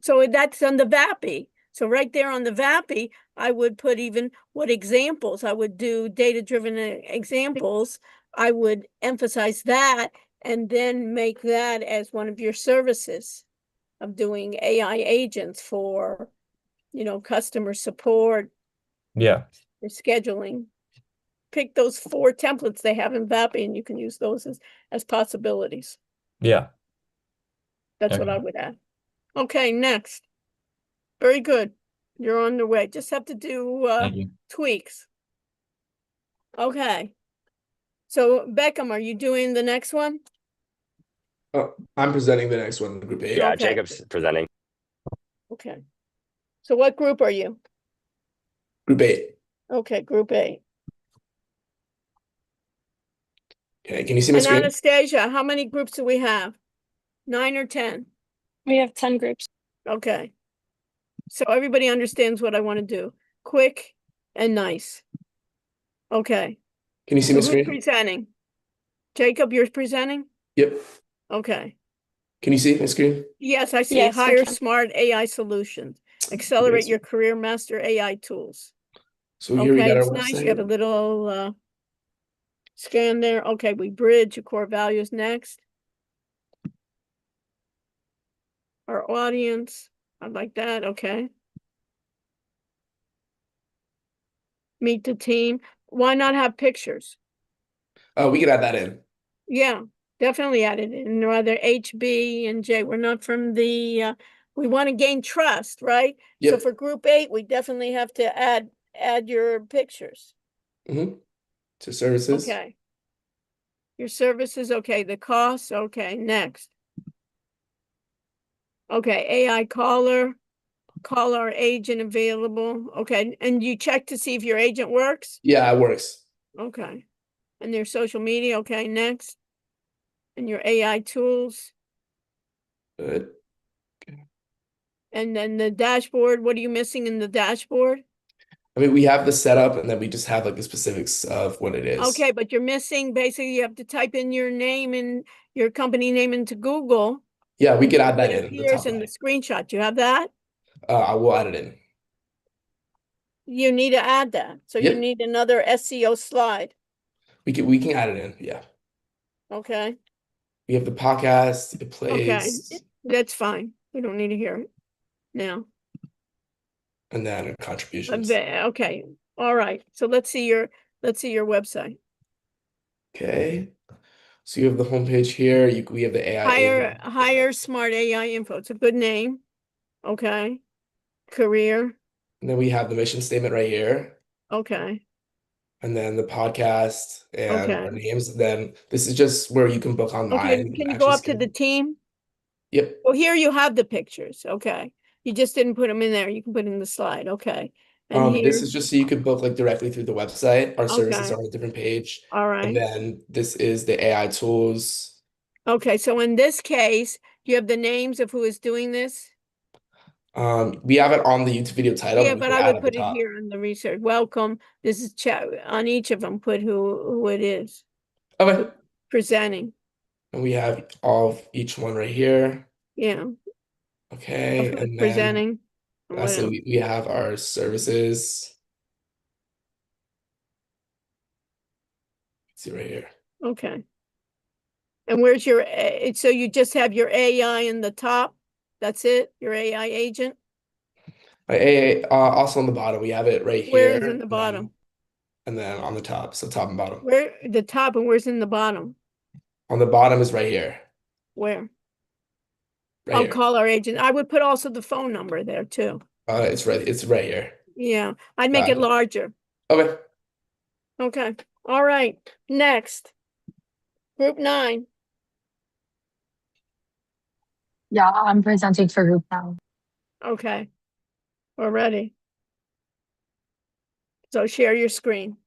So that's on the VAPI. So right there on the VAPI, I would put even what examples. I would do data-driven examples. I would emphasize that and then make that as one of your services of doing AI agents for, customer support, Yeah. for scheduling. Pick those 4 templates they have in VAPI and you can use those as possibilities. Yeah. That's what I Okay. would add. Okay, next. Very good. You're on the way. Just have to do Thank you. tweaks. Okay. So Beckham, are you doing the next one? Oh, I'm presenting the next one, group A. Yeah, Okay. Jacob's presenting. Okay. So what group are you? Group A. Okay, group A. Okay, can you see my And screen? Anastasia, how many groups do we have? 9 or 10? We have 10 groups. Okay. So everybody understands what I want to do. Quick and nice. Okay. Can you see So my who's screen? presenting? Jacob, you're presenting? Yep. Okay. Can you see my screen? Yes, I see. Yes, we Hire can. smart AI solutions. Accelerate Yes. your career master AI tools. So here we Okay, got our it's nice. You have a website. little scan there. Okay, we bridge your core values next. Our audience. I like that. Okay. Meet the team. Why not have pictures? Oh, we could add that in. Yeah, definitely add it in. Rather H, B, and J. We're not from the we want to gain trust, right? So Yep. for group 8, we definitely have to add your pictures. To services. Okay. Your services, okay. The costs, okay. Next. Okay, AI caller, call our agent available. Okay, and you check to see if your agent works? Yeah, it works. Okay. And their social media, okay, next. And your AI tools. Good. And then the dashboard, what are you missing in the dashboard? I mean, we have the setup, and then we just have like the specifics of what it is. Okay, but you're missing, basically you have to type in your name and your company name into Google. Yeah, we could add that It in the appears top in the right. screenshot. You have that? I will add it in. You need to add that. So you Yep. need another SEO slide. We can add it in. Yeah. Okay. We have the podcast. It Okay. plays, That's fine. We don't need to hear it now. and then contributions. Okay. All right. So let's see your website. Okay. So you have the homepage here. We have the AI agent. Hire Smart AI Info. It's a good name. Okay. Career. And then we have the mission statement right here. Okay. And then the podcast and our Okay. names. Then this is just where you can book online. Okay. You Can you actually go up to the schedule. team? Yep. Well, here you have the pictures. Okay. You just didn't put them in there. You can put in the slide. Okay. And here, This is just so you could book like directly through the website. Our services okay. are on a different page. All And right. then this is the AI tools. Okay. So in this case, do you have the names of who is doing this? We have it on the YouTube video title, Yeah, we but can I add would at the put it top. here on the research. Welcome. This is chat on each of them. Put who it is Okay. presenting. And we have all of each one right here. Yeah. Okay. Of who's And then presenting. And what lastly, else? we have our services. Let's see right here. Okay. And where's your, so you just have your AI in the top? That's it? Your AI agent? Also on the bottom, we have it right Where here. is in the bottom? And then on the top, so top and bottom. Where, the top, and where's in the bottom? On the bottom is right here. Where? Right I'll here. call our agent. I would put also the phone number there too. It's right here. Yeah, I'd make Got it it. larger. Okay. Okay. All right. Next. Group 9. Yeah, I'm presenting for group now. Okay. We're ready. So share your screen.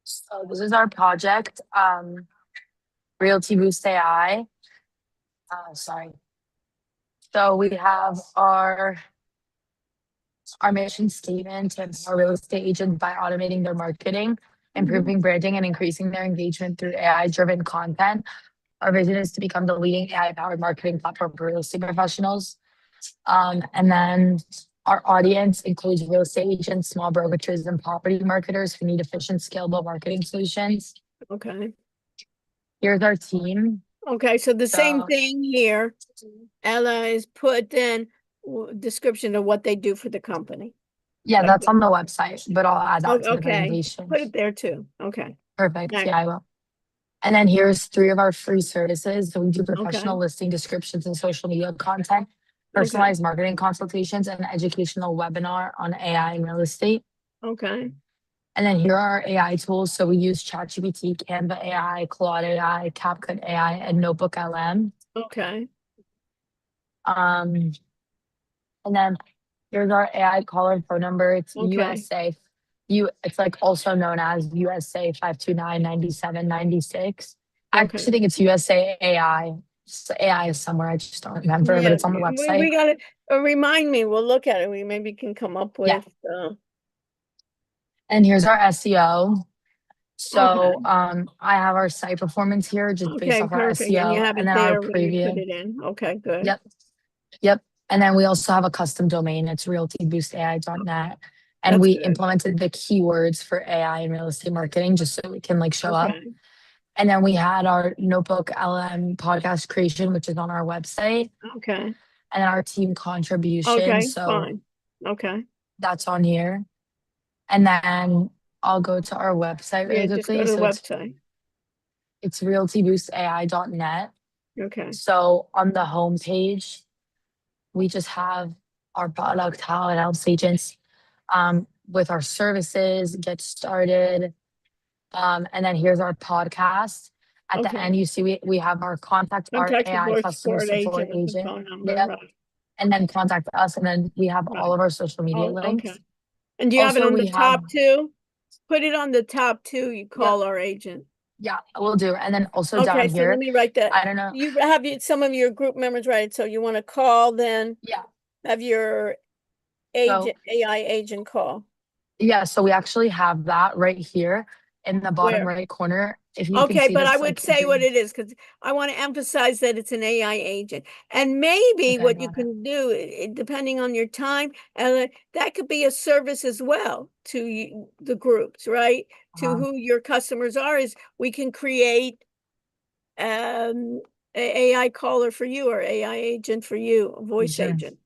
So this is our project, Realty Boost AI. Sorry. So we have our mission statement to empower real estate agents by automating their marketing, improving branding, and increasing their engagement through AI-driven content. Our vision is to become the leading AI-powered marketing platform for real estate professionals. And then our audience includes real estate agents, small brokerages, and property marketers who need efficient, scalable marketing solutions. Okay. Here's our team. Okay, so the same So- thing here. Ella is put in description of what they do for the company. Yeah, that's on the website, but I'll add that to the Okay, presentation. put it there too. Okay. Perfect. Next. Yeah, I will. And then here's 3 of our free services. So we do professional Okay. listing descriptions and social media content, personalized marketing consultations, and educational webinar on AI and real estate. Okay. And then here are our AI tools. So we use ChatGPT, Canva AI, Claude AI, CapCut AI, and Notebook LM. Okay. And then here's our AI caller and phone number. It's Okay. USA. It's like also known as USA 529-9796. I Okay. actually think it's USA AI. AI is somewhere. I just don't remember, but Yeah, it's on the website. We got it. Remind me, we'll look at it. We maybe can come up Yeah. with, And here's our SEO. So Okay. I have our site performance here just based okay, off our perfect. And you SEO have it and then our there when you put preview. it in. Okay, good. Yep. And then we also have a custom domain. It's realtyboostai.net. And That's we good. implemented the keywords for AI and real estate marketing just so it can like show up. Okay. And then we had our Notebook LM podcast creation, which is on our website, Okay. and our team contribution. Okay, So fine. Okay. that's on here. And then I'll go to our website Yeah, really just go quickly. to the So website. it's realtyboostai.net. Okay. So on the home page, we just have our product, how it helps agents with our services, get started. And then here's our podcast. At the Okay. end, you see we have our contact our Contact the AI voice customer support agent with the agent. phone number, Yep. right? And then contact us. And then we have all of our social media Oh, links. okay. And do you have it Also, on the we top have- too? Put it on the top too. You call our agent. Yeah, we'll do. And then also Okay, down so here, let me write that. I don't know. You have some of your group members, right? So you want to call, then Yeah. have your agent, AI agent call. Yeah, so we actually have that right here in the bottom Where? right corner. If you can Okay, see but I this, would like, say what green- it is, because I want to emphasize that it's an AI agent. And maybe Okay, what you got it. can do, depending on your time, that could be a service as well to the groups, right? To who your customers are, is we can create a AI caller for you or AI agent for you, a voice Sure. agent.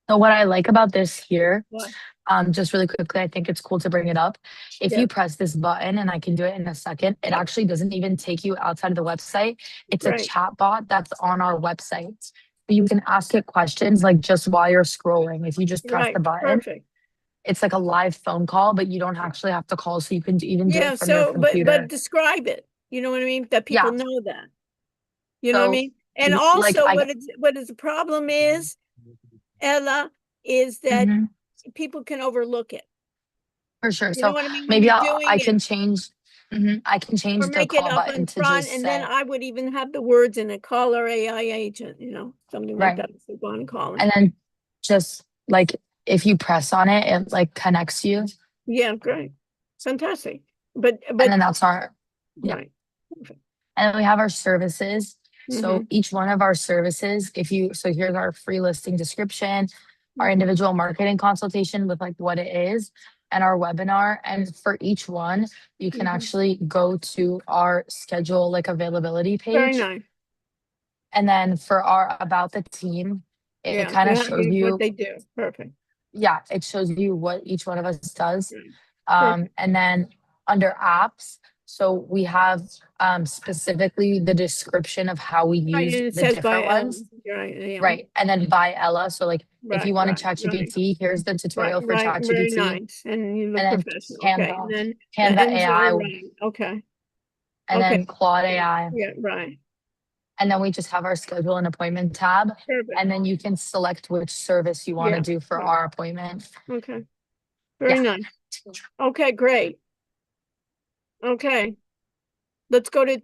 So what I like about this here, What? just really quickly, I think it's cool to bring it up. If Yeah. you press this button, and I can do it in a second, it actually doesn't even take you outside of the website. It's a Right. chat bot that's on our website. You can ask it questions like just while you're scrolling. If you just press the Right, button, perfect. it's like a live phone call, but you don't actually have to call. So you can even do Yeah, it from your so, computer. but describe it, you know what I mean? That people Yeah. know that. You know what I So, mean? And like, also what is the problem is, Ella, is that Mhm. people can overlook it. For sure. You know So what I mean? When maybe you're I doing can it, change. I can or change the make it call up button in to front, just and then say I would even have the words in it, call our AI agent, something like right. that, if you want to call it. And then just like if you press on it, it like connects you. Yeah, great. Fantastic. But And then that's our right. And then we have our services. So Mhm. each one of our services, so here's our free listing description, our Mhm. individual marketing consultation with like what it is, and our webinar. And for each one, you can Mhm. actually go to our schedule like availability Very page. nice. And then for our about the team, it Yeah, kind of shows what you, they do. Perfect. it shows you what each one of us does. Right. And then under apps, so we have specifically the description of how we Right, use and it the says by different Ella. ones. Right, yeah. Right. And then by Ella. So like if you Right, want to right, ChatGPT, here's the right, tutorial for right, very ChatGPT. nice. And you look And then professional. Okay, and Canva, then the Canva ends AI, are right. Okay, and okay. then Claude AI. Yeah, right. And then we just have our schedule and appointment tab. Perfect. And then you can select which service you want to Yeah, do for right. our appointment. Okay, very Yeah. nice. Okay, great. Okay. Let's go to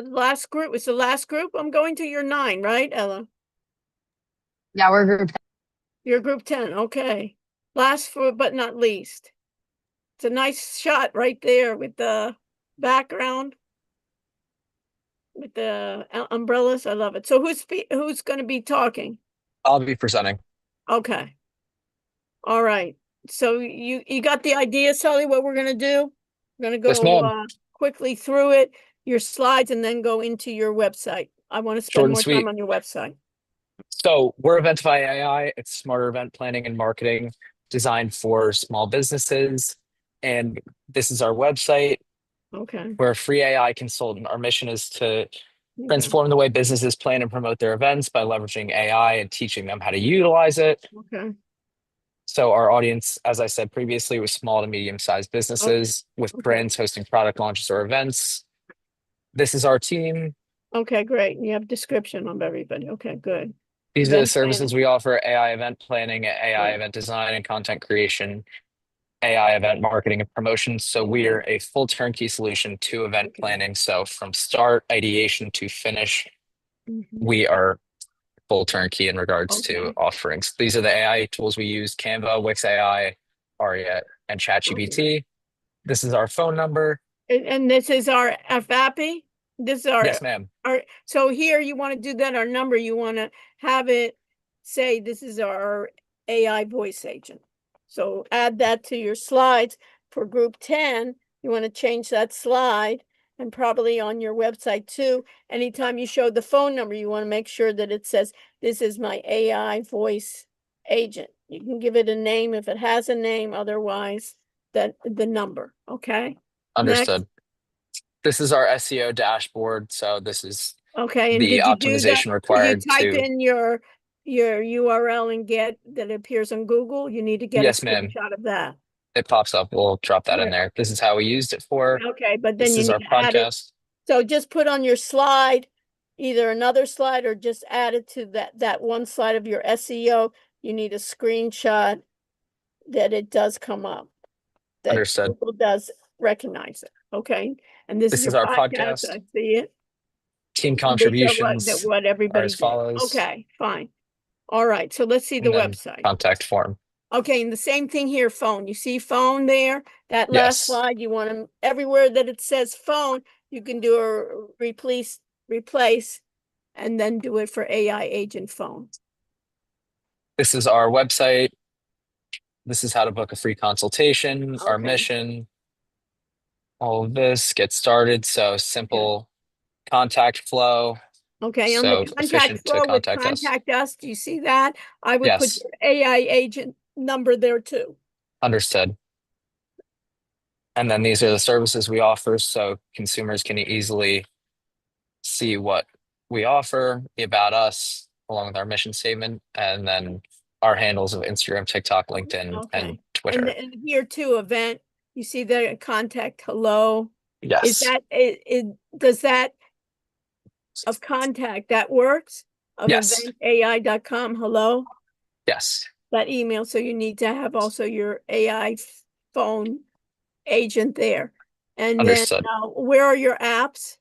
last group. It's the last group. I'm going to your 9, right, Ella? Yeah, we're group. Your group 10. Okay. Last but not least. It's a nice shot right there with the background, with the umbrellas. I love it. So who's going to be talking? I'll be presenting. Okay. All right. So you got the idea, Sully, what we're going to do? We're going to Yes, go ma'am. quickly through it, your slides, and then go into your website. I want to Short spend and more sweet. time on your website. So we're Eventify AI. It's smarter event planning and marketing designed for small businesses. And this is our website. Okay. We're a free AI consultant. Our mission is to Okay. transform the way businesses plan and promote their events by leveraging AI and teaching them how to utilize it. Okay. So our audience, as I said previously, was small to medium-sized businesses with brands hosting product launches or events. This is our team. Okay, great. You have description of everybody. Okay, good. These are the Event services planning. we offer: AI event planning, AI event design and content creation, AI event marketing and promotion. So we are a full turnkey solution to event planning. So from start, ideation to finish, we are full turnkey in regards to offerings. These are the AI tools we use: Canva, Wix AI, Aria, and ChatGPT. This is our phone number. And this is our FAPI? This is our, Yes, ma'am. so here you want to do that, our number, you want to have it say this is our AI voice agent. So add that to your slides for group 10. You want to change that slide, and probably on your website too. Anytime you show the phone number, you want to make sure that it says, this is my AI voice agent. You can give it a name if it has a name, otherwise the number, okay? Understood. This is our SEO dashboard. So this is Okay, and the did you do that? optimization Did you required type to. in your URL and get that appears on Google? You need to get a Yes, ma'am. screenshot of that. It pops up. We'll drop that in Right. there. This is how we used it for. Okay, but then This you is need our to add it. podcast. So just put on your slide, either another slide or just add it to that one slide of your SEO. You need a screenshot that it does come up. That Understood. Google does recognize it. Okay, and this is This is your our podcast. podcast. I see it. Team And these are contributions what are everybody as did. follows. Okay, fine. All right, so let's see the And then website. contact form. Okay, and the same thing here, phone. You see phone there? That last Yes. slide, you want to, everywhere that it says phone, you can do a replace, and then do it for AI agent phone. This is our website. This is how to book a free consultation, our Okay. mission, all of this, get started. So simple contact flow. Okay, on So the contact efficient to flow with contact us. contact us, do you see that? I would put Yes. your AI agent number there too. Understood. And then these are the services we offer, so consumers can easily see what we offer, about us, along with our mission statement, and then our handles of Instagram, TikTok, LinkedIn, Okay. and Twitter. And here too, event, you see the contact hello. Yes. Is that does that of contact that works? Of Yes. eventai.com, hello? Yes. That email, so you need to have also your AI phone agent there. And Understood. then where are your apps?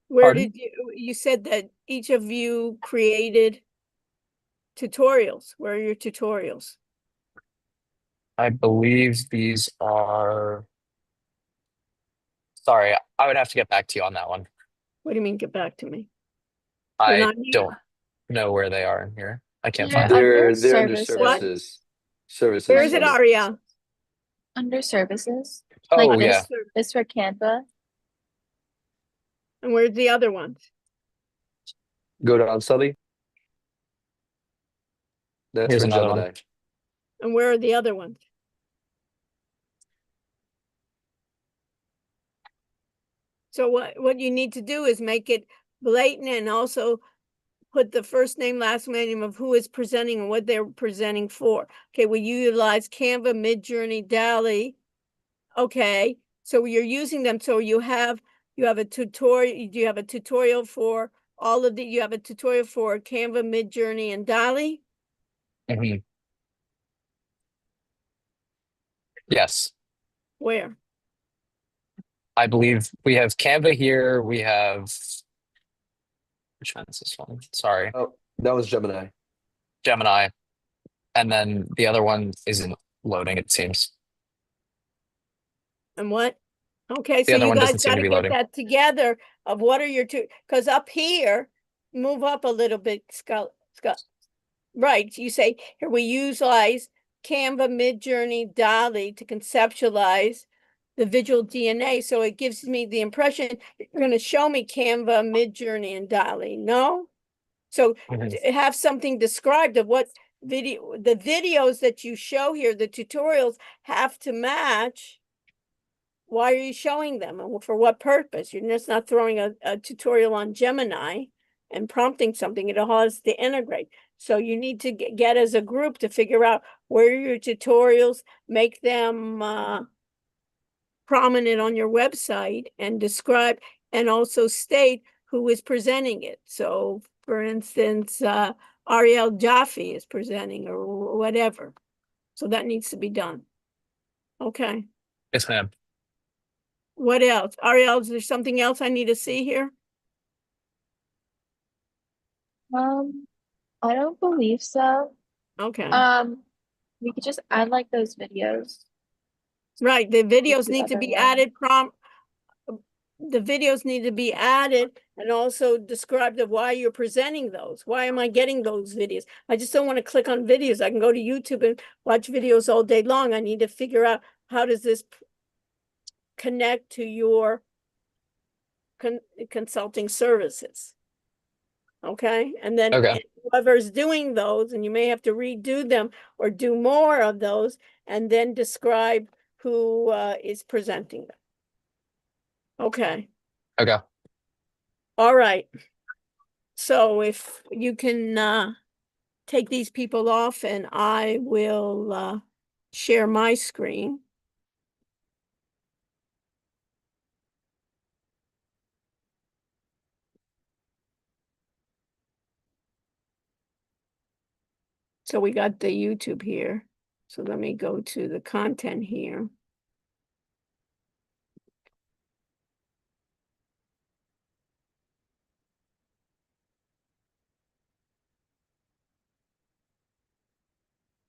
Where Pardon? did you said that each of you created tutorials. Where are your tutorials? I believe these are. Sorry, I would have to get back to you on that one. What do you mean get back to me? I not here? don't know where they are in here. I can't They're find them. under They're under services. services. Where is it, Aria? Under services. Oh, Like yeah. this for Canva. And where's the other ones? Go down, Sully. That's Here's for another Gemini. one. And where are the other ones? So what you need to do is make it blatant and also put the first name, last name of who is presenting and what they're presenting for. Okay, we utilize Canva, Midjourney, DALL-E. Okay, so you're using them. So you have a tutorial. Do you have a tutorial for all of the? You have a tutorial for Canva, Midjourney, and DALL-E. Mhm. Yes. Where? I believe we have Canva here. We have, which one is this one? Sorry, Oh, that was Gemini. Gemini. And then the other one isn't loading, it seems. And what? Okay, The so other you one guys doesn't seem got to to be get loading. that together of what are your two, because up here, move up a little bit, Scott. Right, you say, here we utilize Canva, Midjourney, DALL-E to conceptualize the visual DNA. So it gives me the impression you're going to show me Canva, Midjourney, and DALL-E. No? So have something described of what the videos that you show here, the tutorials have to match. Why are you showing them and for what purpose? You're just not throwing a tutorial on Gemini and prompting something. It all has to integrate. So you need to get as a group to figure out where your tutorials, make them prominent on your website and describe and also state who is presenting it. So for instance, Ariel Jaffe is presenting or whatever. So that needs to be done. Okay. Yes, ma'am. What else? Ariel, is there something else I need to see here? I don't believe so. Okay. We could just add like those videos. Right, the videos the need to other be one. added the videos need to be added and also described of why you're presenting those. Why am I getting those videos? I just don't want to click on videos. I can go to YouTube and watch videos all day long. I need to figure out how does this connect to your consulting services. Okay, and then Okay. whoever's doing those, and you may have to redo them or do more of those, and then describe who is presenting them. Okay. Okay. All right. So if you can take these people off, and I will share my screen. So we got the YouTube here. So let me go to the content here.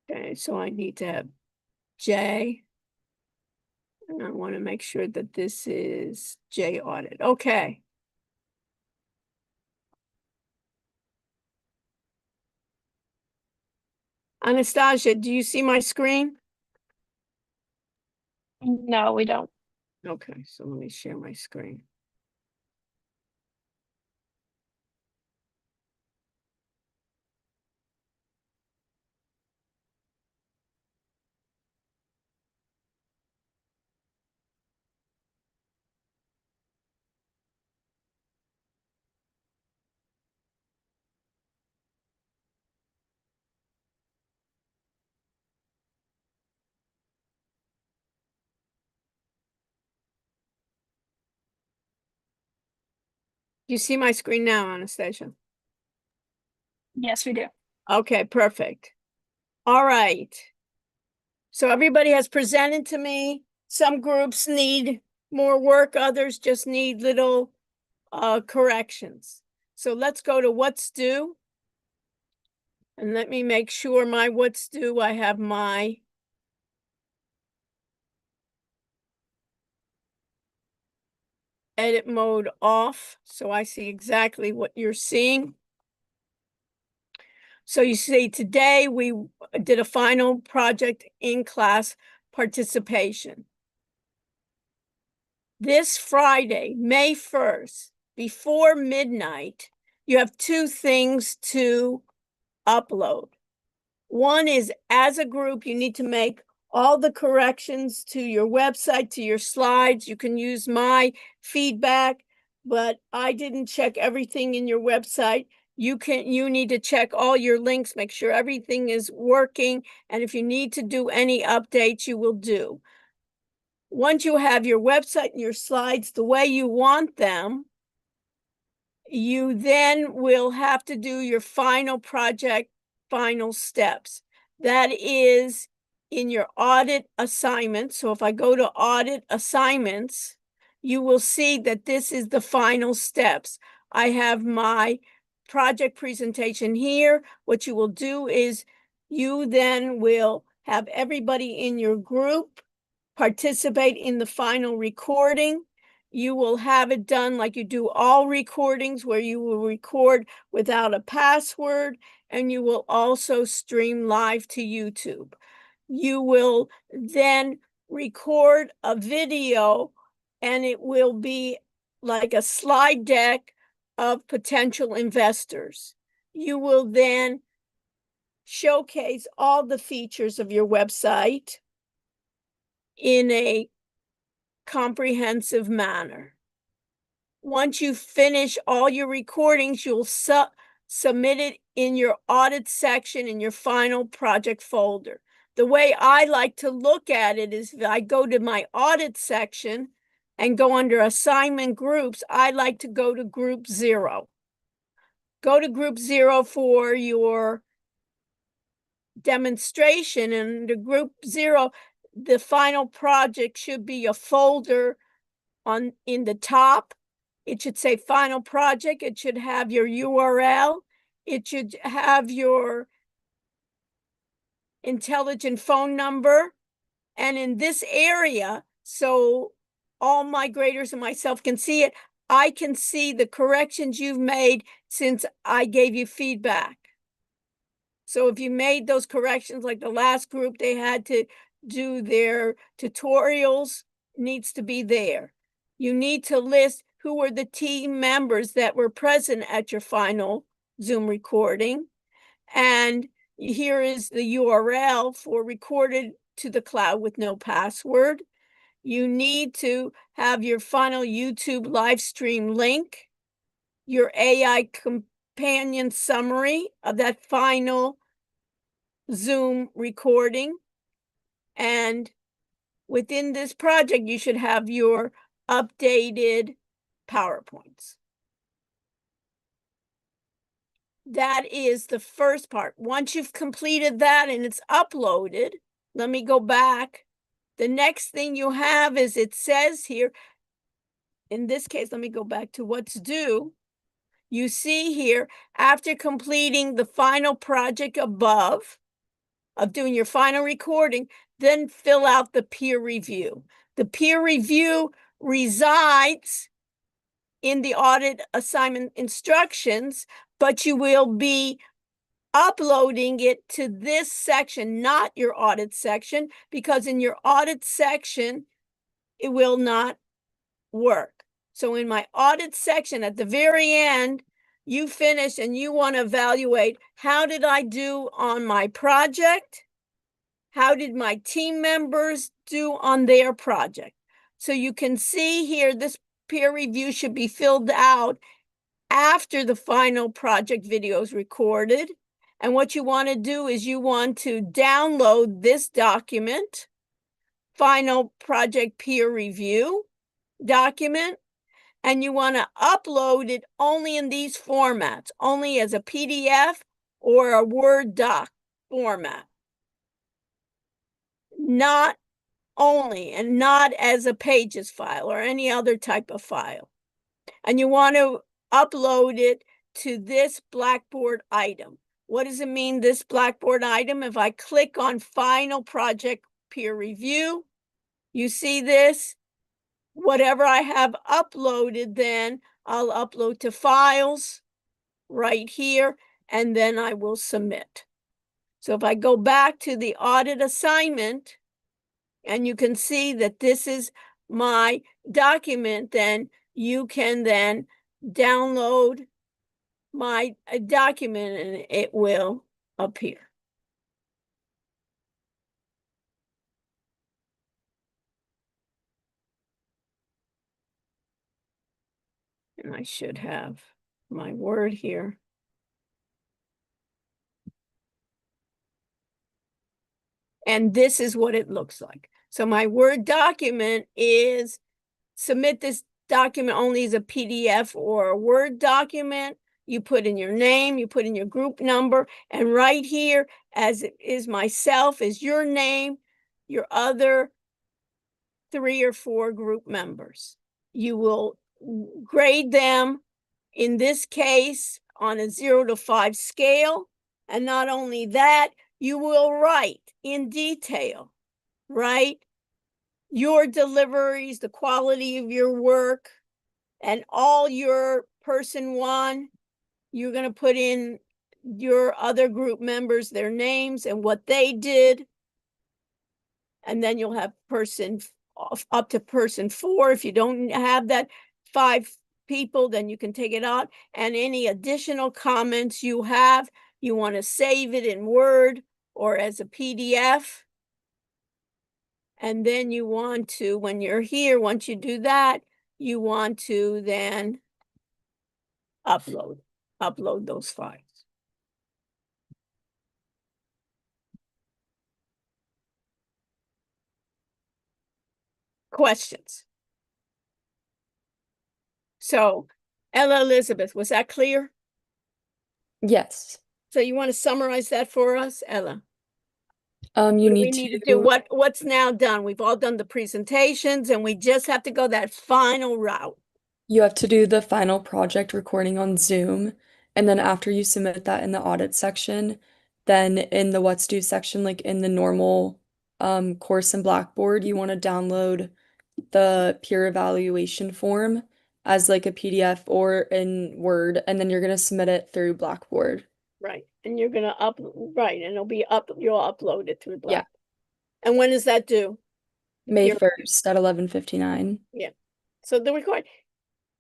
Okay, so I need to have J. And I want to make sure that this is J audit. Okay. Anastasia, do you see my screen? No, we don't. Okay, so let me share my screen. You see my screen now, Anastasia? Yes, we do. Okay, perfect. All right. So everybody has presented to me. Some groups need more work, others just need little corrections. So let's go to what's due. And let me make sure my what's due, I have my edit mode off, so I see exactly what you're seeing. So you see today we did a final project in class participation. This Friday, May 1st, before midnight, you have two things to upload. One is, as a group, you need to make all the corrections to your website, to your slides. You can use my feedback, but I didn't check everything in your website. You need to check all your links, make sure everything is working. And if you need to do any updates, you will do. Once you have your website and your slides the way you want them, you then will have to do your final project, final steps. That is in your audit assignment. So if I go to audit assignments, you will see that this is the final steps. I have my project presentation here. What you will do is you then will have everybody in your group participate in the final recording. You will have it done like you do all recordings, where you will record without a password, and you will also stream live to YouTube. You will then record a video, and it will be like a slide deck of potential investors. You will then showcase all the features of your website in a comprehensive manner. Once you finish all your recordings, you'll submit it in your audit section in your final project folder. The way I like to look at it is that I go to my audit section and go under assignment groups. I like to go to group 0. Go to group 0 for your demonstration, and the group 0, the final project should be a folder in the top. It should say final project. It should have your URL. It should have your intelligent phone number. And in this area, so all my graders and myself can see it, I can see the corrections you've made since I gave you feedback. So if you made those corrections, like the last group, they had to do their tutorials, needs to be there. You need to list who were the team members that were present at your final Zoom recording. And here is the URL for recorded to the cloud with no password. You need to have your final YouTube live stream link, your AI companion summary of that final Zoom recording. And within this project, you should have your updated PowerPoints. That is the first part. Once you've completed that and it's uploaded, let me go back. The next thing you have is, it says here, in this case, let me go back to what's due. You see here, after completing the final project above, of doing your final recording, then fill out the peer review. The peer review resides in the audit assignment instructions, but you will be uploading it to this section, not your audit section, because in your audit section, it will not work. So in my audit section, at the very end, you finish and you want to evaluate, how did I do on my project? How did my team members do on their project? So you can see here, this peer review should be filled out after the final project video is recorded. And what you want to do is you want to download this document, final project peer review document, and you want to upload it only in these formats, only as a PDF or a Word doc format. Not only, and not as a pages file or any other type of file. And you want to upload it to this Blackboard item. What does it mean, this Blackboard item? If I click on Final Project Peer Review, you see this? Whatever I have uploaded, then I'll upload to Files right here, and then I will submit. So if I go back to the audit assignment, and you can see that this is my document, then you can then download my document and it will appear. And I should have my Word here. And this is what it looks like. So my Word document is, submit this document only as a PDF or a Word document. You put in your name, you put in your group number, and right here, as it is myself, is your name, your other 3 or 4 group members. You will grade them, in this case, on a 0 to 5 scale. And not only that, you will write in detail, right? Your deliveries, the quality of your work, and all your person 1, you're going to put in your other group members, their names and what they did. And then you'll have person up to person 4. If you don't have that 5 people, then you can take it out. And any additional comments you have, you want to save it in Word or as a PDF. And then you want to, when you're here, once you do that, you want to then upload those files. Questions? So, Ella Elizabeth, was that clear? Yes. So you want to summarize that for us, Ella? You What do we need need to to do? What's now done? We've all done the presentations and we just have to go that final route. You have to do the final project recording on Zoom, and then after you submit that in the audit section, then in the what's due section, like in the normal course in Blackboard, you want to download the peer evaluation form as like a PDF or in Word, and then you're going to submit it through Blackboard. Right. And you're gonna right, and it'll be you'll upload it through Yeah. Black. And when is that due? May 1st at 11:59. Yeah. So the record.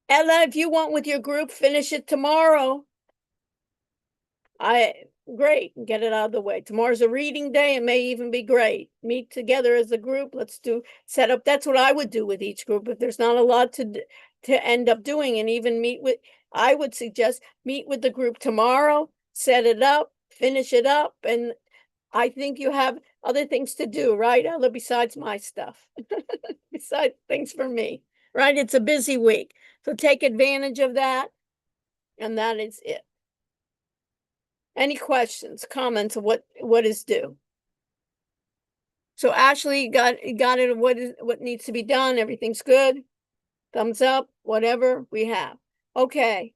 Ella, if you want with your group, finish it tomorrow. great, and get it out of the way. Tomorrow's a reading day. It may even be great. Meet together as a group. Let's set up. That's what I would do with each group. If there's not a lot to end up doing, and even I would suggest meet with the group tomorrow, set it up, finish it up, and I think you have other things to do, right, Ella, besides my stuff, besides things for me, right? It's a busy week, so take advantage of that, and that is it. Any questions, comments of what is due? So Ashley got it. What needs to be done? Everything's good. Thumbs up. Whatever we have. Okay.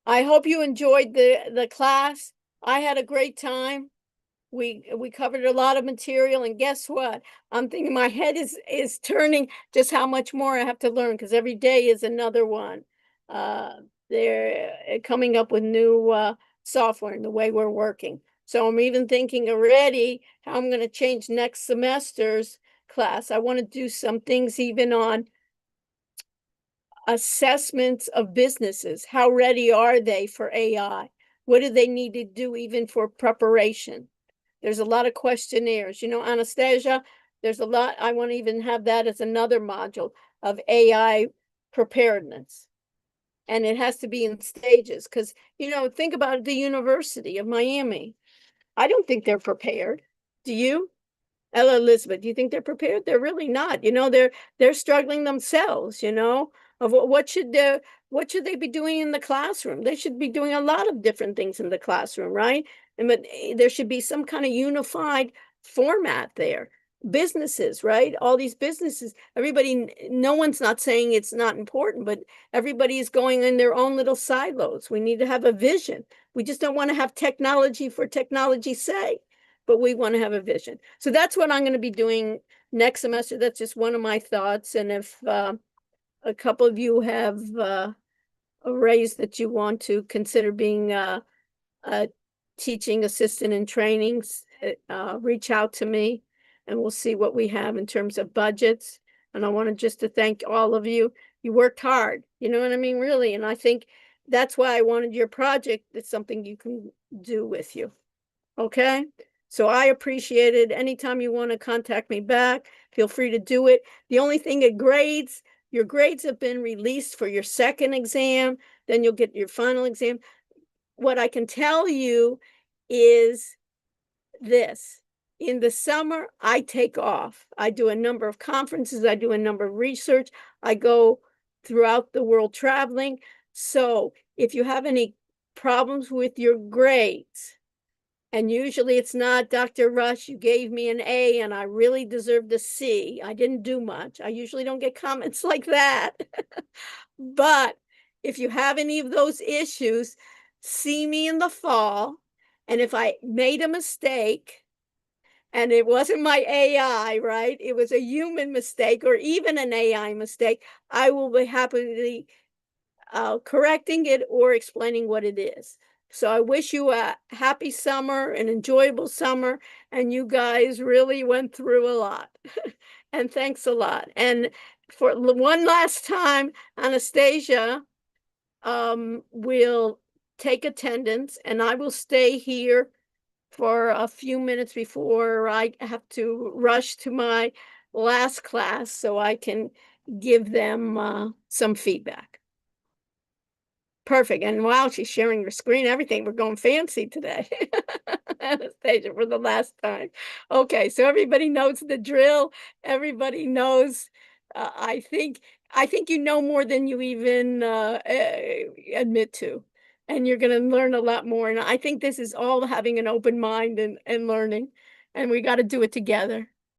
I hope you enjoyed the class. I had a great time. We covered a lot of material, and guess what? I'm thinking my head is turning just how much more I have to learn, because every day is another one. They're coming up with new software in the way we're working. So I'm even thinking already how I'm going to change next semester's class. I want to do some things even on assessments of businesses. How ready are they for AI? What do they need to do even for preparation? There's a lot of questionnaires. You know, Anastasia, there's a lot. I want to even have that as another module of AI preparedness. And it has to be in stages because, you know, think about the University of Miami. I don't think they're prepared. Do you? Ella Elizabeth, do you think they're prepared? They're really not. You know, they're struggling themselves, you know, of what should they be doing in the classroom? They should be doing a lot of different things in the classroom, right? But there should be some kind of unified format there. Businesses, right? All these businesses, everybody, no one's not saying it's not important, but everybody is going in their own little silos. We need to have a vision. We just don't want to have technology for technology's sake, but we want to have a vision. So that's what I'm going to be doing next semester. That's just one of my thoughts. And if a couple of you have raised that you want to consider being a teaching assistant in trainings, reach out to me and we'll see what we have in terms of budgets. And I wanted just to thank all of you. You worked hard, you know what I mean, really. And I think that's why I wanted your project. It's something you can do with you. Okay. So I appreciate it. Anytime you want to contact me back, feel free to do it. The only thing at grades, your grades have been released for your second exam, then you'll get your final exam. What I can tell you is this. In the summer, I take off. I do a number of conferences. I do a number of research. I go throughout the world traveling. So if you have any problems with your grades, and usually it's not, Dr. Rush, you gave me an A and I really deserved a C. I didn't do much. I usually don't get comments like that. But if you have any of those issues, see me in the fall. And if I made a mistake, and it wasn't my AI, right? It was a human mistake or even an AI mistake, I will be happily correcting it or explaining what it is. So I wish you a happy summer, an enjoyable summer, and you guys really went through a lot. And thanks a lot. And for one last time, Anastasia will take attendance and I will stay here for a few minutes before I have to rush to my last class so I can give them some feedback. Perfect. And wow, she's sharing her screen, everything. We're going fancy today. Anastasia, for the last time. Okay, so everybody knows the drill. Everybody knows. I think you know more than you even admit to. And you're going to learn a lot more. And I think this is all having an open mind and learning. And we got to do it together.